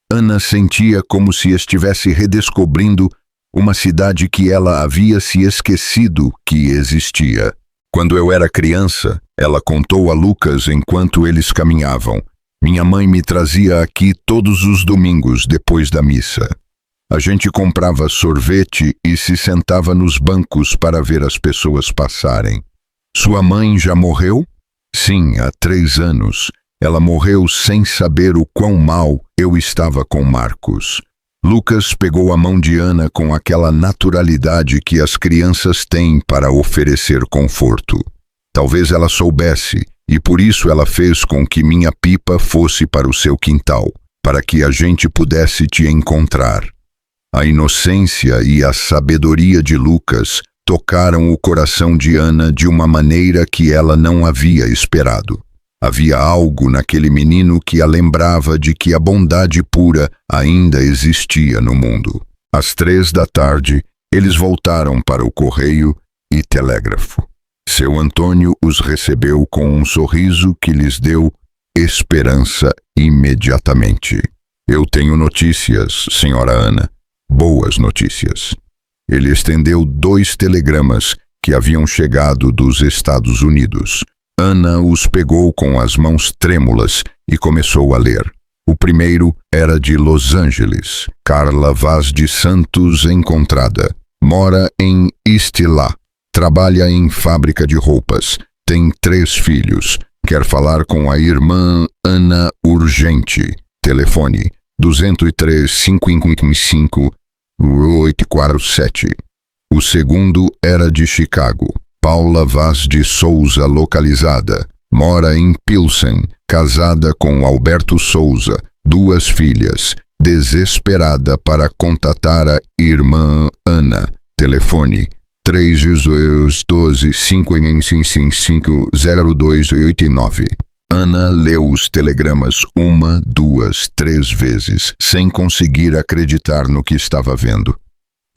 Ana sentia como se estivesse redescobrindo uma cidade que ela havia se esquecido que existia. "Quando eu era criança," ela contou a Lucas enquanto eles caminhavam, "minha mãe me trazia aqui todos os domingos depois da missa. A gente comprava sorvete e se sentava nos bancos para ver as pessoas passarem." "Sua mãe já morreu?" "Sim, há 3 anos. Ela morreu sem saber o quão mal eu estava com Marcos." Lucas pegou a mão de Ana com aquela naturalidade que as crianças têm para oferecer conforto. Talvez ela soubesse, e por isso ela fez com que minha pipa fosse para o seu quintal, para que a gente pudesse te encontrar. A inocência e a sabedoria de Lucas tocaram o coração de Ana de uma maneira que ela não havia esperado. Havia algo naquele menino que a lembrava de que a bondade pura ainda existia no mundo. Às 3 da tarde, eles voltaram para o correio e telégrafo. Seu Antônio os recebeu com um sorriso que lhes deu esperança imediatamente. "Eu tenho notícias, senhora Ana. Boas notícias." Ele estendeu 2 telegramas que haviam chegado dos Estados Unidos. Ana os pegou com as mãos trêmulas e começou a ler. O primeiro era de Los Angeles. Carla Vaz de Santos encontrada. Mora em Istilá. Trabalha em fábrica de roupas. Tem 3 filhos. Quer falar com a irmã Ana urgente. Telefone 203 555 847. O segundo era de Chicago. Paula Vaz de Souza localizada. Mora em Pilsen, casada com Alberto Souza, 2 filhas. Desesperada para contatar a irmã Ana. Telefone 312 555 0289. Ana leu os telegramas 1, 2, 3 vezes, sem conseguir acreditar no que estava vendo.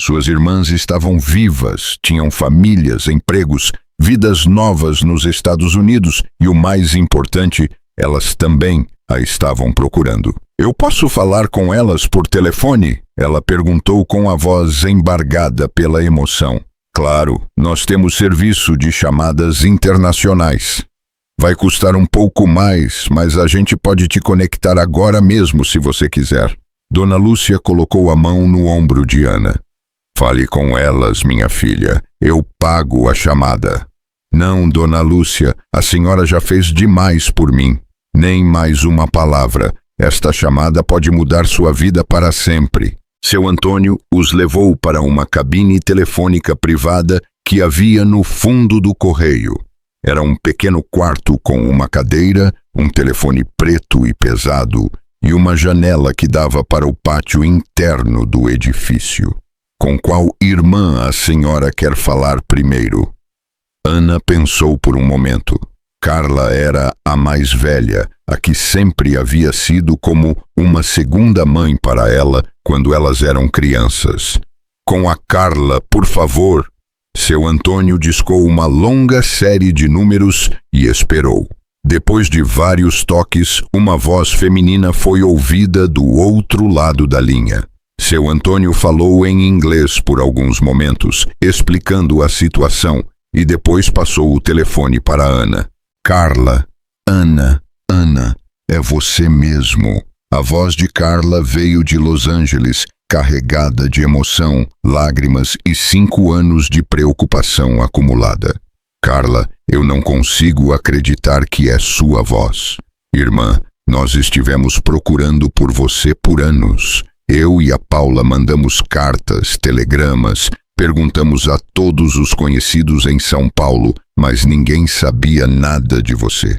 Suas irmãs estavam vivas, tinham famílias, empregos, vidas novas nos Estados Unidos e, o mais importante, elas também a estavam procurando. "Eu posso falar com elas por telefone?" ela perguntou com a voz embargada pela emoção. "Claro, nós temos serviço de chamadas internacionais. Vai custar um pouco mais, mas a gente pode te conectar agora mesmo se você quiser." Dona Lúcia colocou a mão no ombro de Ana. "Fale com elas, minha filha. Eu pago a chamada." "Não, Dona Lúcia, a senhora já fez demais por mim. Nem mais uma palavra. Esta chamada pode mudar sua vida para sempre." Seu Antônio os levou para uma cabine telefônica privada que havia no fundo do correio. Era um pequeno quarto com uma cadeira, um telefone preto e pesado e uma janela que dava para o pátio interno do edifício. "Com qual irmã a senhora quer falar primeiro?" Ana pensou por um momento. Carla era a mais velha, a que sempre havia sido como uma segunda mãe para ela quando elas eram crianças. Com a Carla, por favor. Seu Antônio discou uma longa série de números e esperou. Depois de vários toques, uma voz feminina foi ouvida do outro lado da linha. Seu Antônio falou em inglês por alguns momentos, explicando a situação, e depois passou o telefone para Ana. Carla, Ana, é você mesmo. A voz de Carla veio de Los Angeles, carregada de emoção, lágrimas e 5 anos de preocupação acumulada. Carla, eu não consigo acreditar que é sua voz. Irmã, nós estivemos procurando por você por anos. Eu e a Paula mandamos cartas, telegramas, perguntamos a todos os conhecidos em São Paulo, mas ninguém sabia nada de você.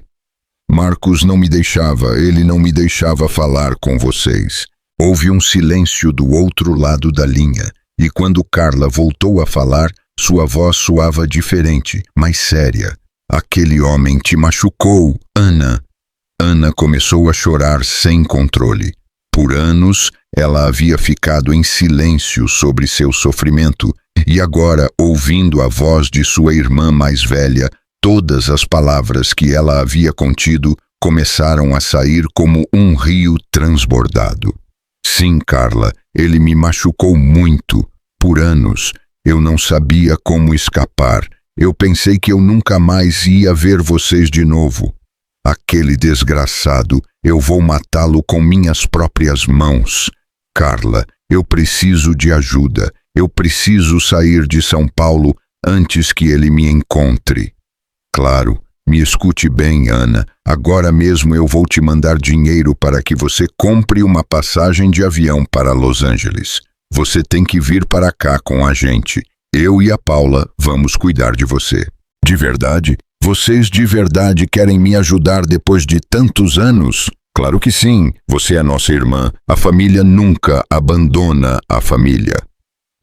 Marcos não me deixava, ele não me deixava falar com vocês. Houve um silêncio do outro lado da linha, e quando Carla voltou a falar, sua voz soava diferente, mais séria. Aquele homem te machucou, Ana. Ana começou a chorar sem controle. Por anos, ela havia ficado em silêncio sobre seu sofrimento, e agora, ouvindo a voz de sua irmã mais velha, todas as palavras que ela havia contido começaram a sair como um rio transbordado. Sim, Carla, ele me machucou muito. Por anos, eu não sabia como escapar. Eu pensei que eu nunca mais ia ver vocês de novo. Aquele desgraçado, eu vou matá-lo com minhas próprias mãos. Carla, eu preciso de ajuda. Eu preciso sair de São Paulo antes que ele me encontre. Claro, me escute bem, Ana. Agora mesmo eu vou te mandar dinheiro para que você compre uma passagem de avião para Los Angeles. Você tem que vir para cá com a gente. Eu e a Paula vamos cuidar de você. De verdade? Vocês de verdade querem me ajudar depois de tantos anos? Claro que sim. Você é nossa irmã. A família nunca abandona a família.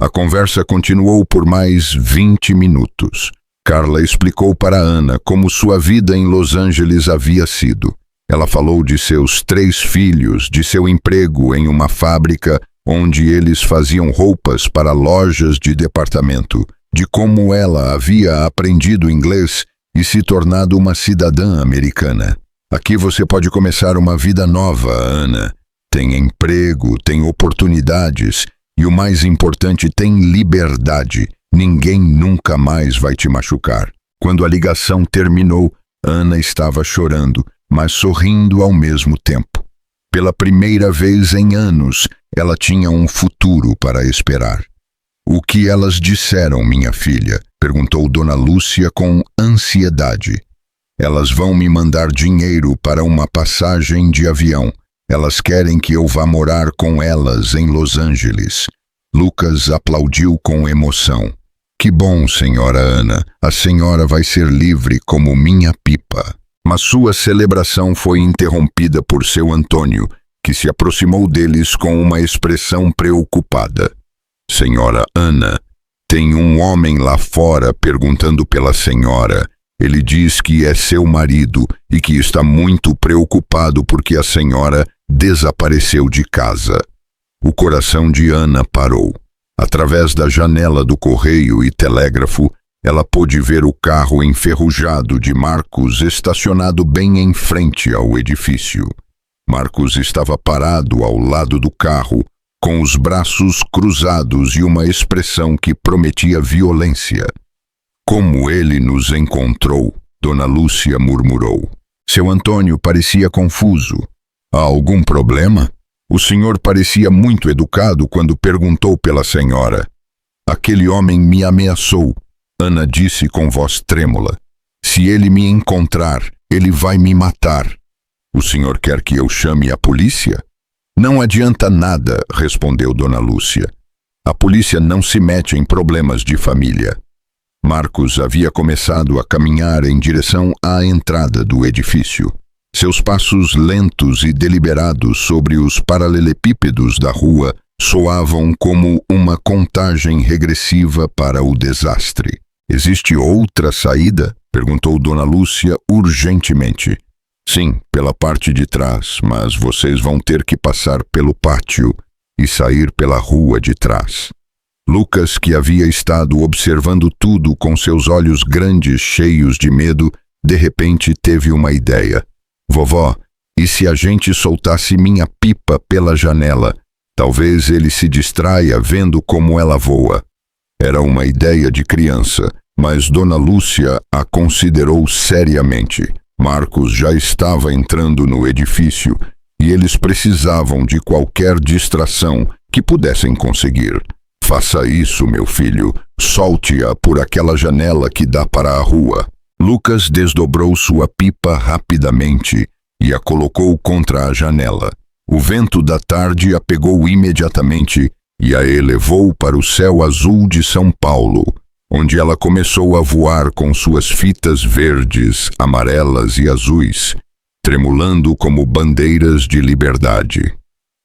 A conversa continuou por mais 20 minutos. Carla explicou para Ana como sua vida em Los Angeles havia sido. Ela falou de seus 3 filhos, de seu emprego em uma fábrica onde eles faziam roupas para lojas de departamento, de como ela havia aprendido inglês e se tornado uma cidadã americana. Aqui você pode começar uma vida nova, Ana. Tem emprego, tem oportunidades e o mais importante, tem liberdade. Ninguém nunca mais vai te machucar. Quando a ligação terminou, Ana estava chorando, mas sorrindo ao mesmo tempo. Pela primeira vez em anos, ela tinha um futuro para esperar. O que elas disseram, minha filha? Perguntou Dona Lúcia com ansiedade. Elas vão me mandar dinheiro para uma passagem de avião. Elas querem que eu vá morar com elas em Los Angeles. Lucas aplaudiu com emoção. Que bom, senhora Ana. A senhora vai ser livre como minha pipa. Mas sua celebração foi interrompida por seu Antônio, que se aproximou deles com uma expressão preocupada. Senhora Ana, tem um homem lá fora perguntando pela senhora. Ele diz que é seu marido e que está muito preocupado porque a senhora desapareceu de casa. O coração de Ana parou. Através da janela do correio e telégrafo, ela pôde ver o carro enferrujado de Marcos estacionado bem em frente ao edifício. Marcos estava parado ao lado do carro, com os braços cruzados e uma expressão que prometia violência. Como ele nos encontrou? Dona Lúcia murmurou. Seu Antônio parecia confuso. Há algum problema? O senhor parecia muito educado quando perguntou pela senhora. Aquele homem me ameaçou, Ana disse com voz trêmula. Se ele me encontrar, ele vai me matar. O senhor quer que eu chame a polícia? Não adianta nada, respondeu Dona Lúcia. A polícia não se mete em problemas de família. Marcos havia começado a caminhar em direção à entrada do edifício. Seus passos lentos e deliberados sobre os paralelepípedos da rua soavam como uma contagem regressiva para o desastre. Existe outra saída? Perguntou Dona Lúcia urgentemente. Sim, pela parte de trás, mas vocês vão ter que passar pelo pátio e sair pela rua de trás. Lucas, que havia estado observando tudo com seus olhos grandes cheios de medo, de repente teve uma ideia. Vovó, e se a gente soltasse minha pipa pela janela? Talvez ele se distraia vendo como ela voa. Era uma ideia de criança, mas Dona Lúcia a considerou seriamente. Marcos já estava entrando no edifício e eles precisavam de qualquer distração que pudessem conseguir. Faça isso, meu filho. Solte-a por aquela janela que dá para a rua. Lucas desdobrou sua pipa rapidamente e a colocou contra a janela. O vento da tarde a pegou imediatamente e a elevou para o céu azul de São Paulo, onde ela começou a voar com suas fitas verdes, amarelas e azuis, tremulando como bandeiras de liberdade.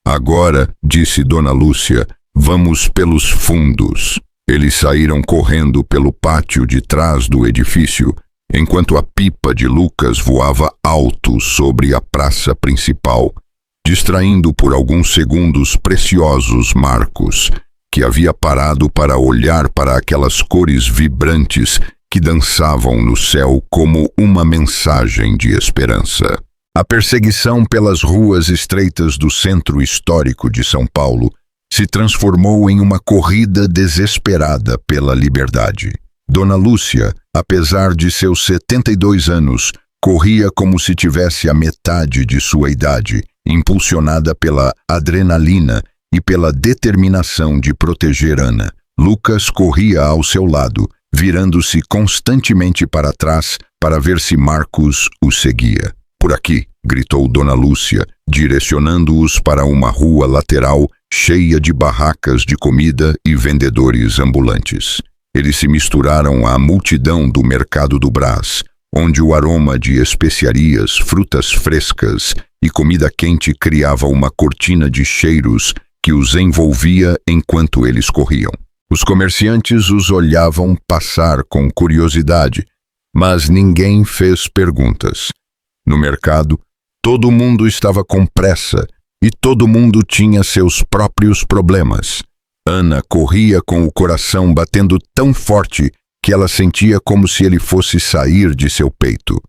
Agora, disse Dona Lúcia, vamos pelos fundos. Eles saíram correndo pelo pátio de trás do edifício, enquanto a pipa de Lucas voava alto sobre a praça principal, distraindo por alguns segundos preciosos Marcos, que havia parado para olhar para aquelas cores vibrantes que dançavam no céu como uma mensagem de esperança. A perseguição pelas ruas estreitas do centro histórico de São Paulo se transformou em uma corrida desesperada pela liberdade. Dona Lúcia, apesar de seus 72 anos, corria como se tivesse a metade de sua idade, impulsionada pela adrenalina e pela determinação de proteger Ana. Lucas corria ao seu lado, virando-se constantemente para trás para ver se Marcos o seguia. Por aqui, gritou Dona Lúcia, direcionando-os para uma rua lateral cheia de barracas de comida e vendedores ambulantes. Eles se misturaram à multidão do mercado do Brás, onde o aroma de especiarias, frutas frescas e comida quente criava uma cortina de cheiros que os envolvia enquanto eles corriam. Os comerciantes os olhavam passar com curiosidade, mas ninguém fez perguntas. No mercado, todo mundo estava com pressa e todo mundo tinha seus próprios problemas. Ana corria com o coração batendo tão forte que ela sentia como se ele fosse sair de seu peito.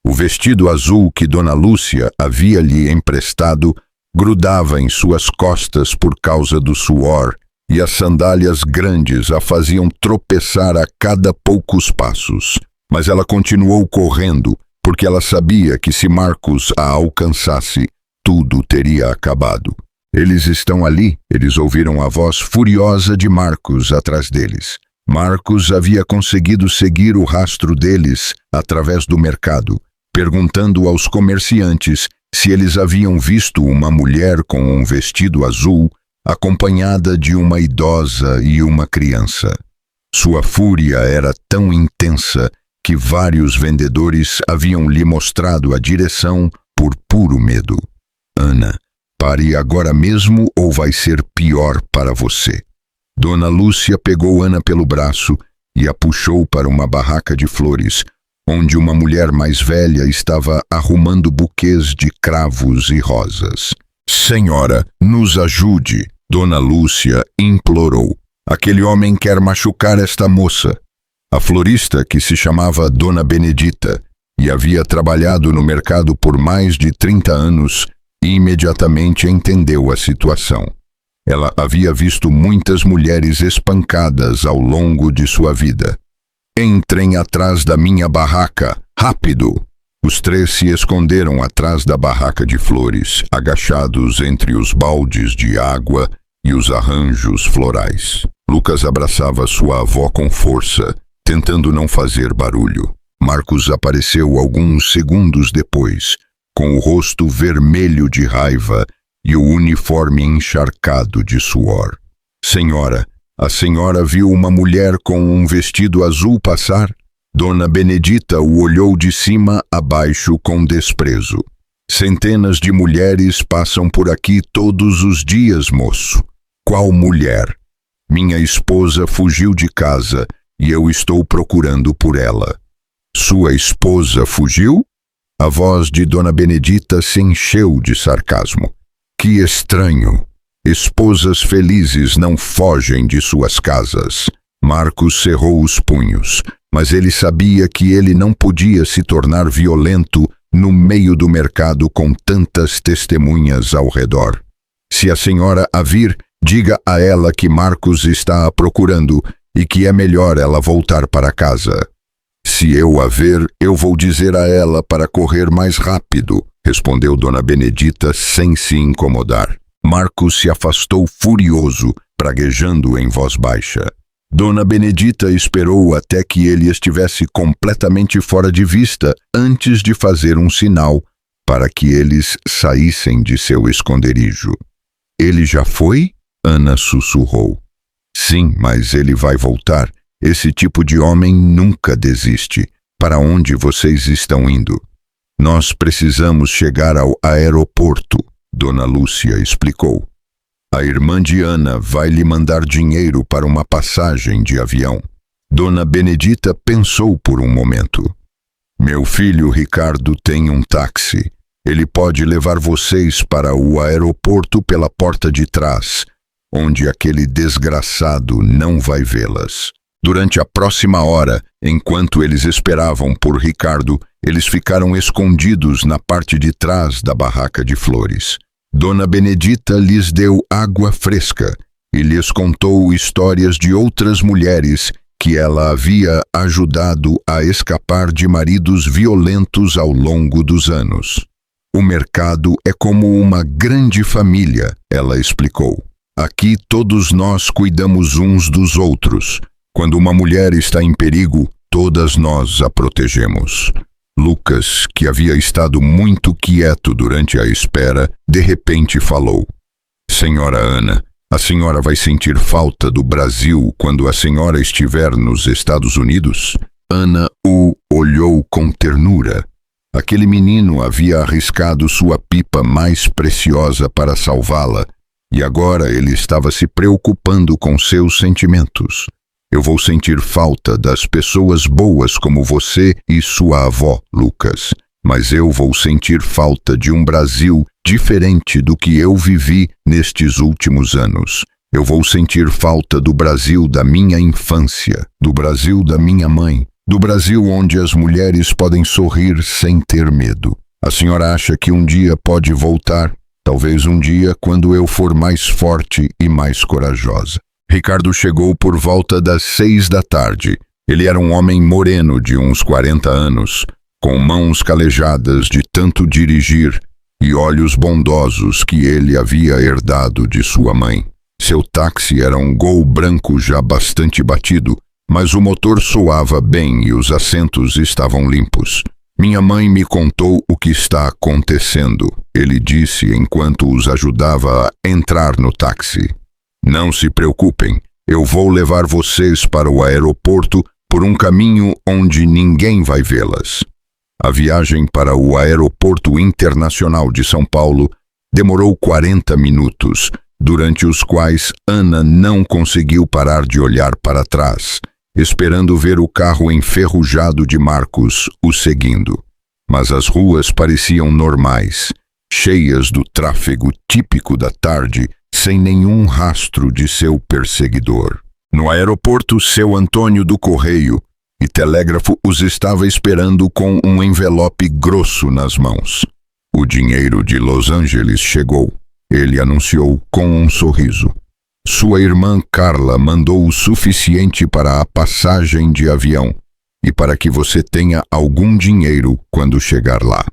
O vestido azul que Dona Lúcia havia lhe emprestado grudava em suas costas por causa do suor, e as sandálias grandes a faziam tropeçar a cada poucos passos. Mas ela continuou correndo, porque ela sabia que se Marcos a alcançasse, tudo teria acabado. Eles estão ali, eles ouviram a voz furiosa de Marcos atrás deles. Marcos havia conseguido seguir o rastro deles através do mercado, perguntando aos comerciantes se eles haviam visto uma mulher com um vestido azul, acompanhada de uma idosa e uma criança. Sua fúria era tão intensa que vários vendedores haviam lhe mostrado a direção por puro medo. Ana, pare agora mesmo ou vai ser pior para você. Dona Lúcia pegou Ana pelo braço e a puxou para uma barraca de flores, onde uma mulher mais velha estava arrumando buquês de cravos e rosas. Senhora, nos ajude, Dona Lúcia implorou. Aquele homem quer machucar esta moça. A florista, que se chamava Dona Benedita e havia trabalhado no mercado por mais de 30 anos, imediatamente entendeu a situação. Ela havia visto muitas mulheres espancadas ao longo de sua vida. Entrem atrás da minha barraca, rápido! Os três se esconderam atrás da barraca de flores, agachados entre os baldes de água e os arranjos florais. Lucas abraçava sua avó com força, tentando não fazer barulho. Marcos apareceu alguns segundos depois, com o rosto vermelho de raiva e o uniforme encharcado de suor. Senhora, a senhora viu uma mulher com um vestido azul passar? Dona Benedita o olhou de cima a baixo com desprezo. Centenas de mulheres passam por aqui todos os dias, moço. Qual mulher? Minha esposa fugiu de casa e eu estou procurando por ela. Sua esposa fugiu? A voz de Dona Benedita se encheu de sarcasmo. Que estranho! Esposas felizes não fogem de suas casas. Marcos cerrou os punhos, mas ele sabia que ele não podia se tornar violento no meio do mercado com tantas testemunhas ao redor. Se a senhora a vir, diga a ela que Marcos está a procurando e que é melhor ela voltar para casa. Se eu a ver, eu vou dizer a ela para correr mais rápido, respondeu Dona Benedita sem se incomodar. Marcos se afastou furioso, praguejando em voz baixa. Dona Benedita esperou até que ele estivesse completamente fora de vista antes de fazer um sinal para que eles saíssem de seu esconderijo. Ele já foi? Ana sussurrou. Sim, mas ele vai voltar. Esse tipo de homem nunca desiste. Para onde vocês estão indo? Nós precisamos chegar ao aeroporto, Dona Lúcia explicou. A irmã de Ana vai lhe mandar dinheiro para uma passagem de avião. Dona Benedita pensou por um momento. Meu filho Ricardo tem um táxi. Ele pode levar vocês para o aeroporto pela porta de trás, onde aquele desgraçado não vai vê-las. Durante a próxima hora, enquanto eles esperavam por Ricardo, eles ficaram escondidos na parte de trás da barraca de flores. Dona Benedita lhes deu água fresca e lhes contou histórias de outras mulheres que ela havia ajudado a escapar de maridos violentos ao longo dos anos. O mercado é como uma grande família, ela explicou. Aqui todos nós cuidamos uns dos outros. Quando uma mulher está em perigo, todas nós a protegemos. Lucas, que havia estado muito quieto durante a espera, de repente falou. Senhora Ana, a senhora vai sentir falta do Brasil quando a senhora estiver nos Estados Unidos? Ana o olhou com ternura. Aquele menino havia arriscado sua pipa mais preciosa para salvá-la, e agora ele estava se preocupando com seus sentimentos. Eu vou sentir falta das pessoas boas como você e sua avó, Lucas. Mas eu vou sentir falta de um Brasil diferente do que eu vivi nestes últimos anos. Eu vou sentir falta do Brasil da minha infância, do Brasil da minha mãe, do Brasil onde as mulheres podem sorrir sem ter medo. A senhora acha que um dia pode voltar? Talvez um dia quando eu for mais forte e mais corajosa. Ricardo chegou por volta das 6 da tarde. Ele era um homem moreno de uns 40 anos, com mãos calejadas de tanto dirigir e olhos bondosos que ele havia herdado de sua mãe. Seu táxi era um Gol branco já bastante batido, mas o motor soava bem e os assentos estavam limpos. Minha mãe me contou o que está acontecendo, ele disse enquanto os ajudava a entrar no táxi. Não se preocupem, eu vou levar vocês para o aeroporto por um caminho onde ninguém vai vê-las. A viagem para o Aeroporto Internacional de São Paulo demorou 40 minutos, durante os quais Ana não conseguiu parar de olhar para trás, esperando ver o carro enferrujado de Marcos o seguindo. Mas as ruas pareciam normais, cheias do tráfego típico da tarde, sem nenhum rastro de seu perseguidor. No aeroporto, seu Antônio do Correio e Telégrafo os estava esperando com um envelope grosso nas mãos. O dinheiro de Los Angeles chegou, ele anunciou com um sorriso. Sua irmã Carla mandou o suficiente para a passagem de avião e para que você tenha algum dinheiro quando chegar lá.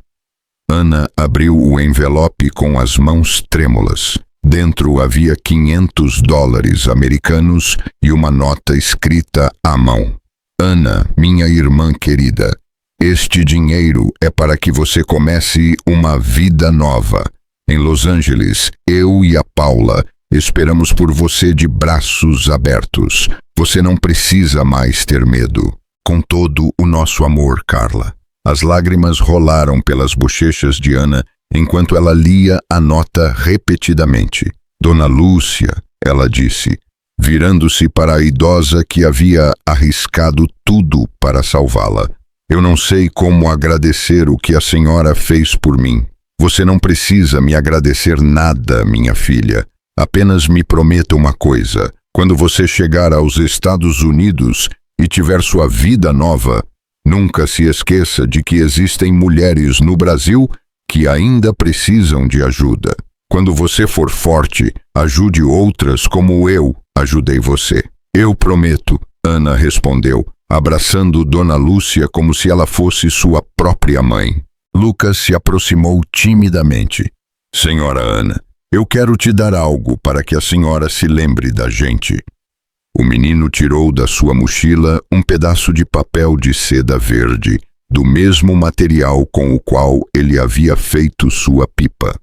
Ana abriu o envelope com as mãos trêmulas. Dentro havia $500 americanos e uma nota escrita à mão. Ana, minha irmã querida, este dinheiro é para que você comece uma vida nova. Em Los Angeles, eu e a Paula esperamos por você de braços abertos. Você não precisa mais ter medo. Com todo o nosso amor, Carla. As lágrimas rolaram pelas bochechas de Ana enquanto ela lia a nota repetidamente. Dona Lúcia, ela disse, virando-se para a idosa que havia arriscado tudo para salvá-la. Eu não sei como agradecer o que a senhora fez por mim. Você não precisa me agradecer nada, minha filha. Apenas me prometa uma coisa. Quando você chegar aos Estados Unidos e tiver sua vida nova, nunca se esqueça de que existem mulheres no Brasil que ainda precisam de ajuda. Quando você for forte, ajude outras como eu ajudei você. Eu prometo, Ana respondeu, abraçando Dona Lúcia como se ela fosse sua própria mãe. Lucas se aproximou timidamente. Senhora Ana, eu quero te dar algo para que a senhora se lembre da gente. O menino tirou da sua mochila um pedaço de papel de seda verde, do mesmo material com o qual ele havia feito sua pipa.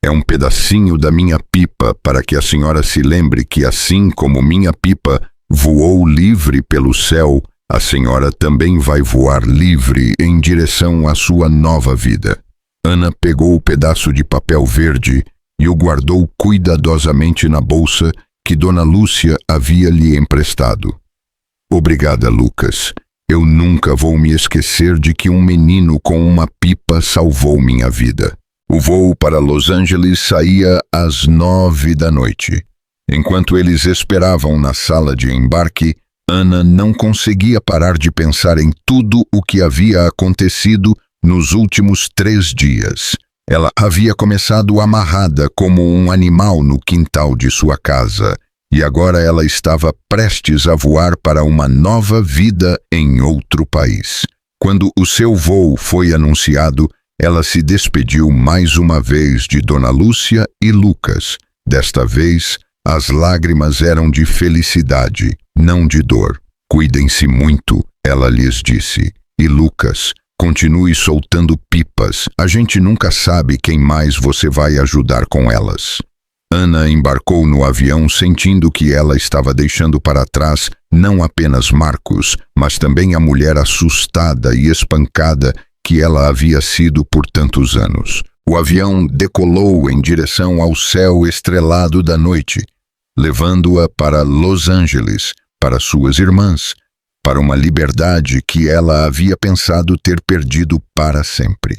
É um pedacinho da minha pipa para que a senhora se lembre que, assim como minha pipa voou livre pelo céu, a senhora também vai voar livre em direção à sua nova vida. Ana pegou o pedaço de papel verde e o guardou cuidadosamente na bolsa que Dona Lúcia havia lhe emprestado. Obrigada, Lucas. Eu nunca vou me esquecer de que um menino com uma pipa salvou minha vida. O voo para Los Angeles saía às 9 da noite. Enquanto eles esperavam na sala de embarque, Ana não conseguia parar de pensar em tudo o que havia acontecido nos últimos 3 dias. Ela havia começado amarrada como um animal no quintal de sua casa, e agora ela estava prestes a voar para uma nova vida em outro país. Quando o seu voo foi anunciado, ela se despediu mais uma vez de Dona Lúcia e Lucas. Desta vez, as lágrimas eram de felicidade, não de dor. Cuidem-se muito, ela lhes disse. E Lucas, continue soltando pipas. A gente nunca sabe quem mais você vai ajudar com elas. Ana embarcou no avião sentindo que ela estava deixando para trás não apenas Marcos, mas também a mulher assustada e espancada que ela havia sido por tantos anos. O avião decolou em direção ao céu estrelado da noite, levando-a para Los Angeles, para suas irmãs, para uma liberdade que ela havia pensado ter perdido para sempre.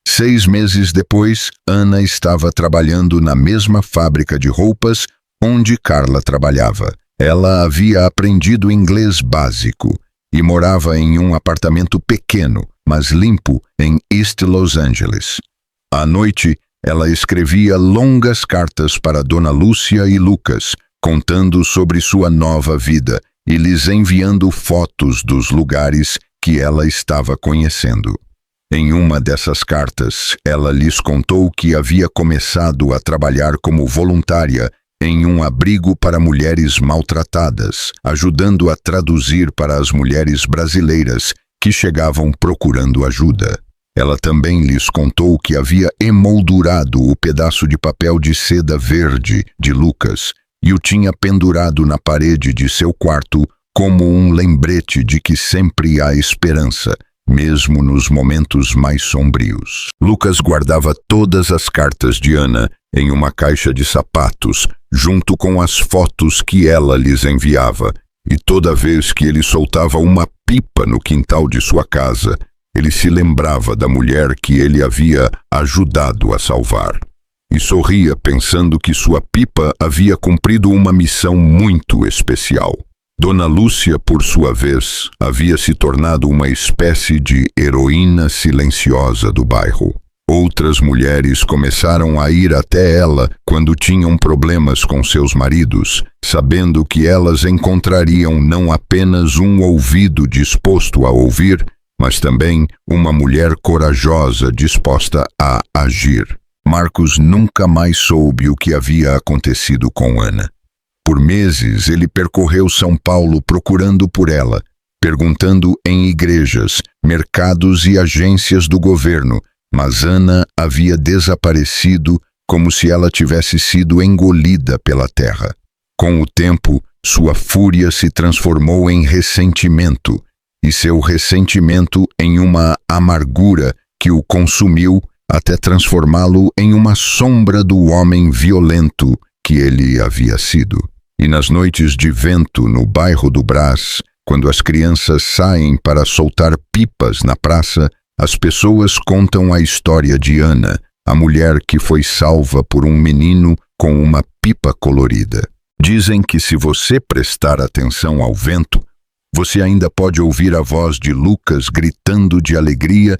6 meses depois, Ana estava trabalhando na mesma fábrica de roupas onde Carla trabalhava. Ela havia aprendido inglês básico e morava em um apartamento pequeno, mas limpo, em East Los Angeles. À noite, ela escrevia longas cartas para Dona Lúcia e Lucas, contando sobre sua nova vida e lhes enviando fotos dos lugares que ela estava conhecendo. Em uma dessas cartas, ela lhes contou que havia começado a trabalhar como voluntária em um abrigo para mulheres maltratadas, ajudando a traduzir para as mulheres brasileiras que chegavam procurando ajuda. Ela também lhes contou que havia emoldurado o pedaço de papel de seda verde de Lucas e o tinha pendurado na parede de seu quarto como um lembrete de que sempre há esperança, mesmo nos momentos mais sombrios. Lucas guardava todas as cartas de Ana em uma caixa de sapatos, junto com as fotos que ela lhes enviava, e toda vez que ele soltava uma pipa no quintal de sua casa, ele se lembrava da mulher que ele havia ajudado a salvar. E sorria pensando que sua pipa havia cumprido uma missão muito especial. Dona Lúcia, por sua vez, havia se tornado uma espécie de heroína silenciosa do bairro. Outras mulheres começaram a ir até ela quando tinham problemas com seus maridos, sabendo que elas encontrariam não apenas um ouvido disposto a ouvir, mas também uma mulher corajosa disposta a agir. Marcos nunca mais soube o que havia acontecido com Ana. Por meses, ele percorreu São Paulo procurando por ela, perguntando em igrejas, mercados e agências do governo, mas Ana havia desaparecido como se ela tivesse sido engolida pela terra. Com o tempo, sua fúria se transformou em ressentimento, e seu ressentimento em uma amargura que o consumiu até transformá-lo em uma sombra do homem violento que ele havia sido. E nas noites de vento no bairro do Brás, Quando as crianças saem para soltar pipas na praça, as pessoas contam a história de Ana, a mulher que foi salva por um menino com uma pipa colorida. Dizem que se você prestar atenção ao vento, você ainda pode ouvir a voz de Lucas gritando de alegria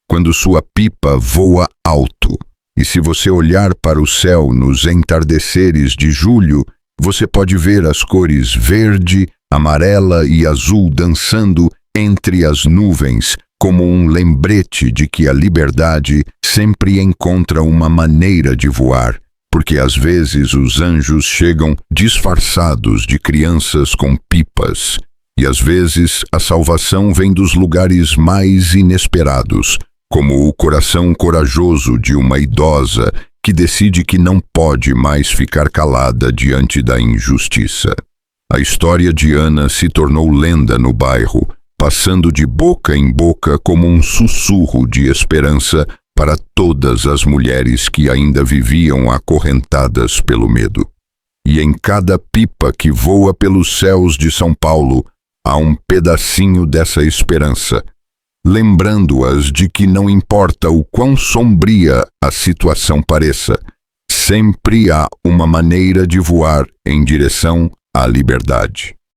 quando sua pipa voa alto. E se você olhar para o céu nos entardeceres de julho, você pode ver as cores verde, amarela e azul dançando entre as nuvens, como um lembrete de que a liberdade sempre encontra uma maneira de voar, porque às vezes os anjos chegam disfarçados de crianças com pipas, e às vezes a salvação vem dos lugares mais inesperados, como o coração corajoso de uma idosa que decide que não pode mais ficar calada diante da injustiça. A história de Ana se tornou lenda no bairro, passando de boca em boca como um sussurro de esperança para todas as mulheres que ainda viviam acorrentadas pelo medo. E em cada pipa que voa pelos céus de São Paulo, há um pedacinho dessa esperança, lembrando-as de que não importa o quão sombria a situação pareça, sempre há uma maneira de voar em direção à liberdade.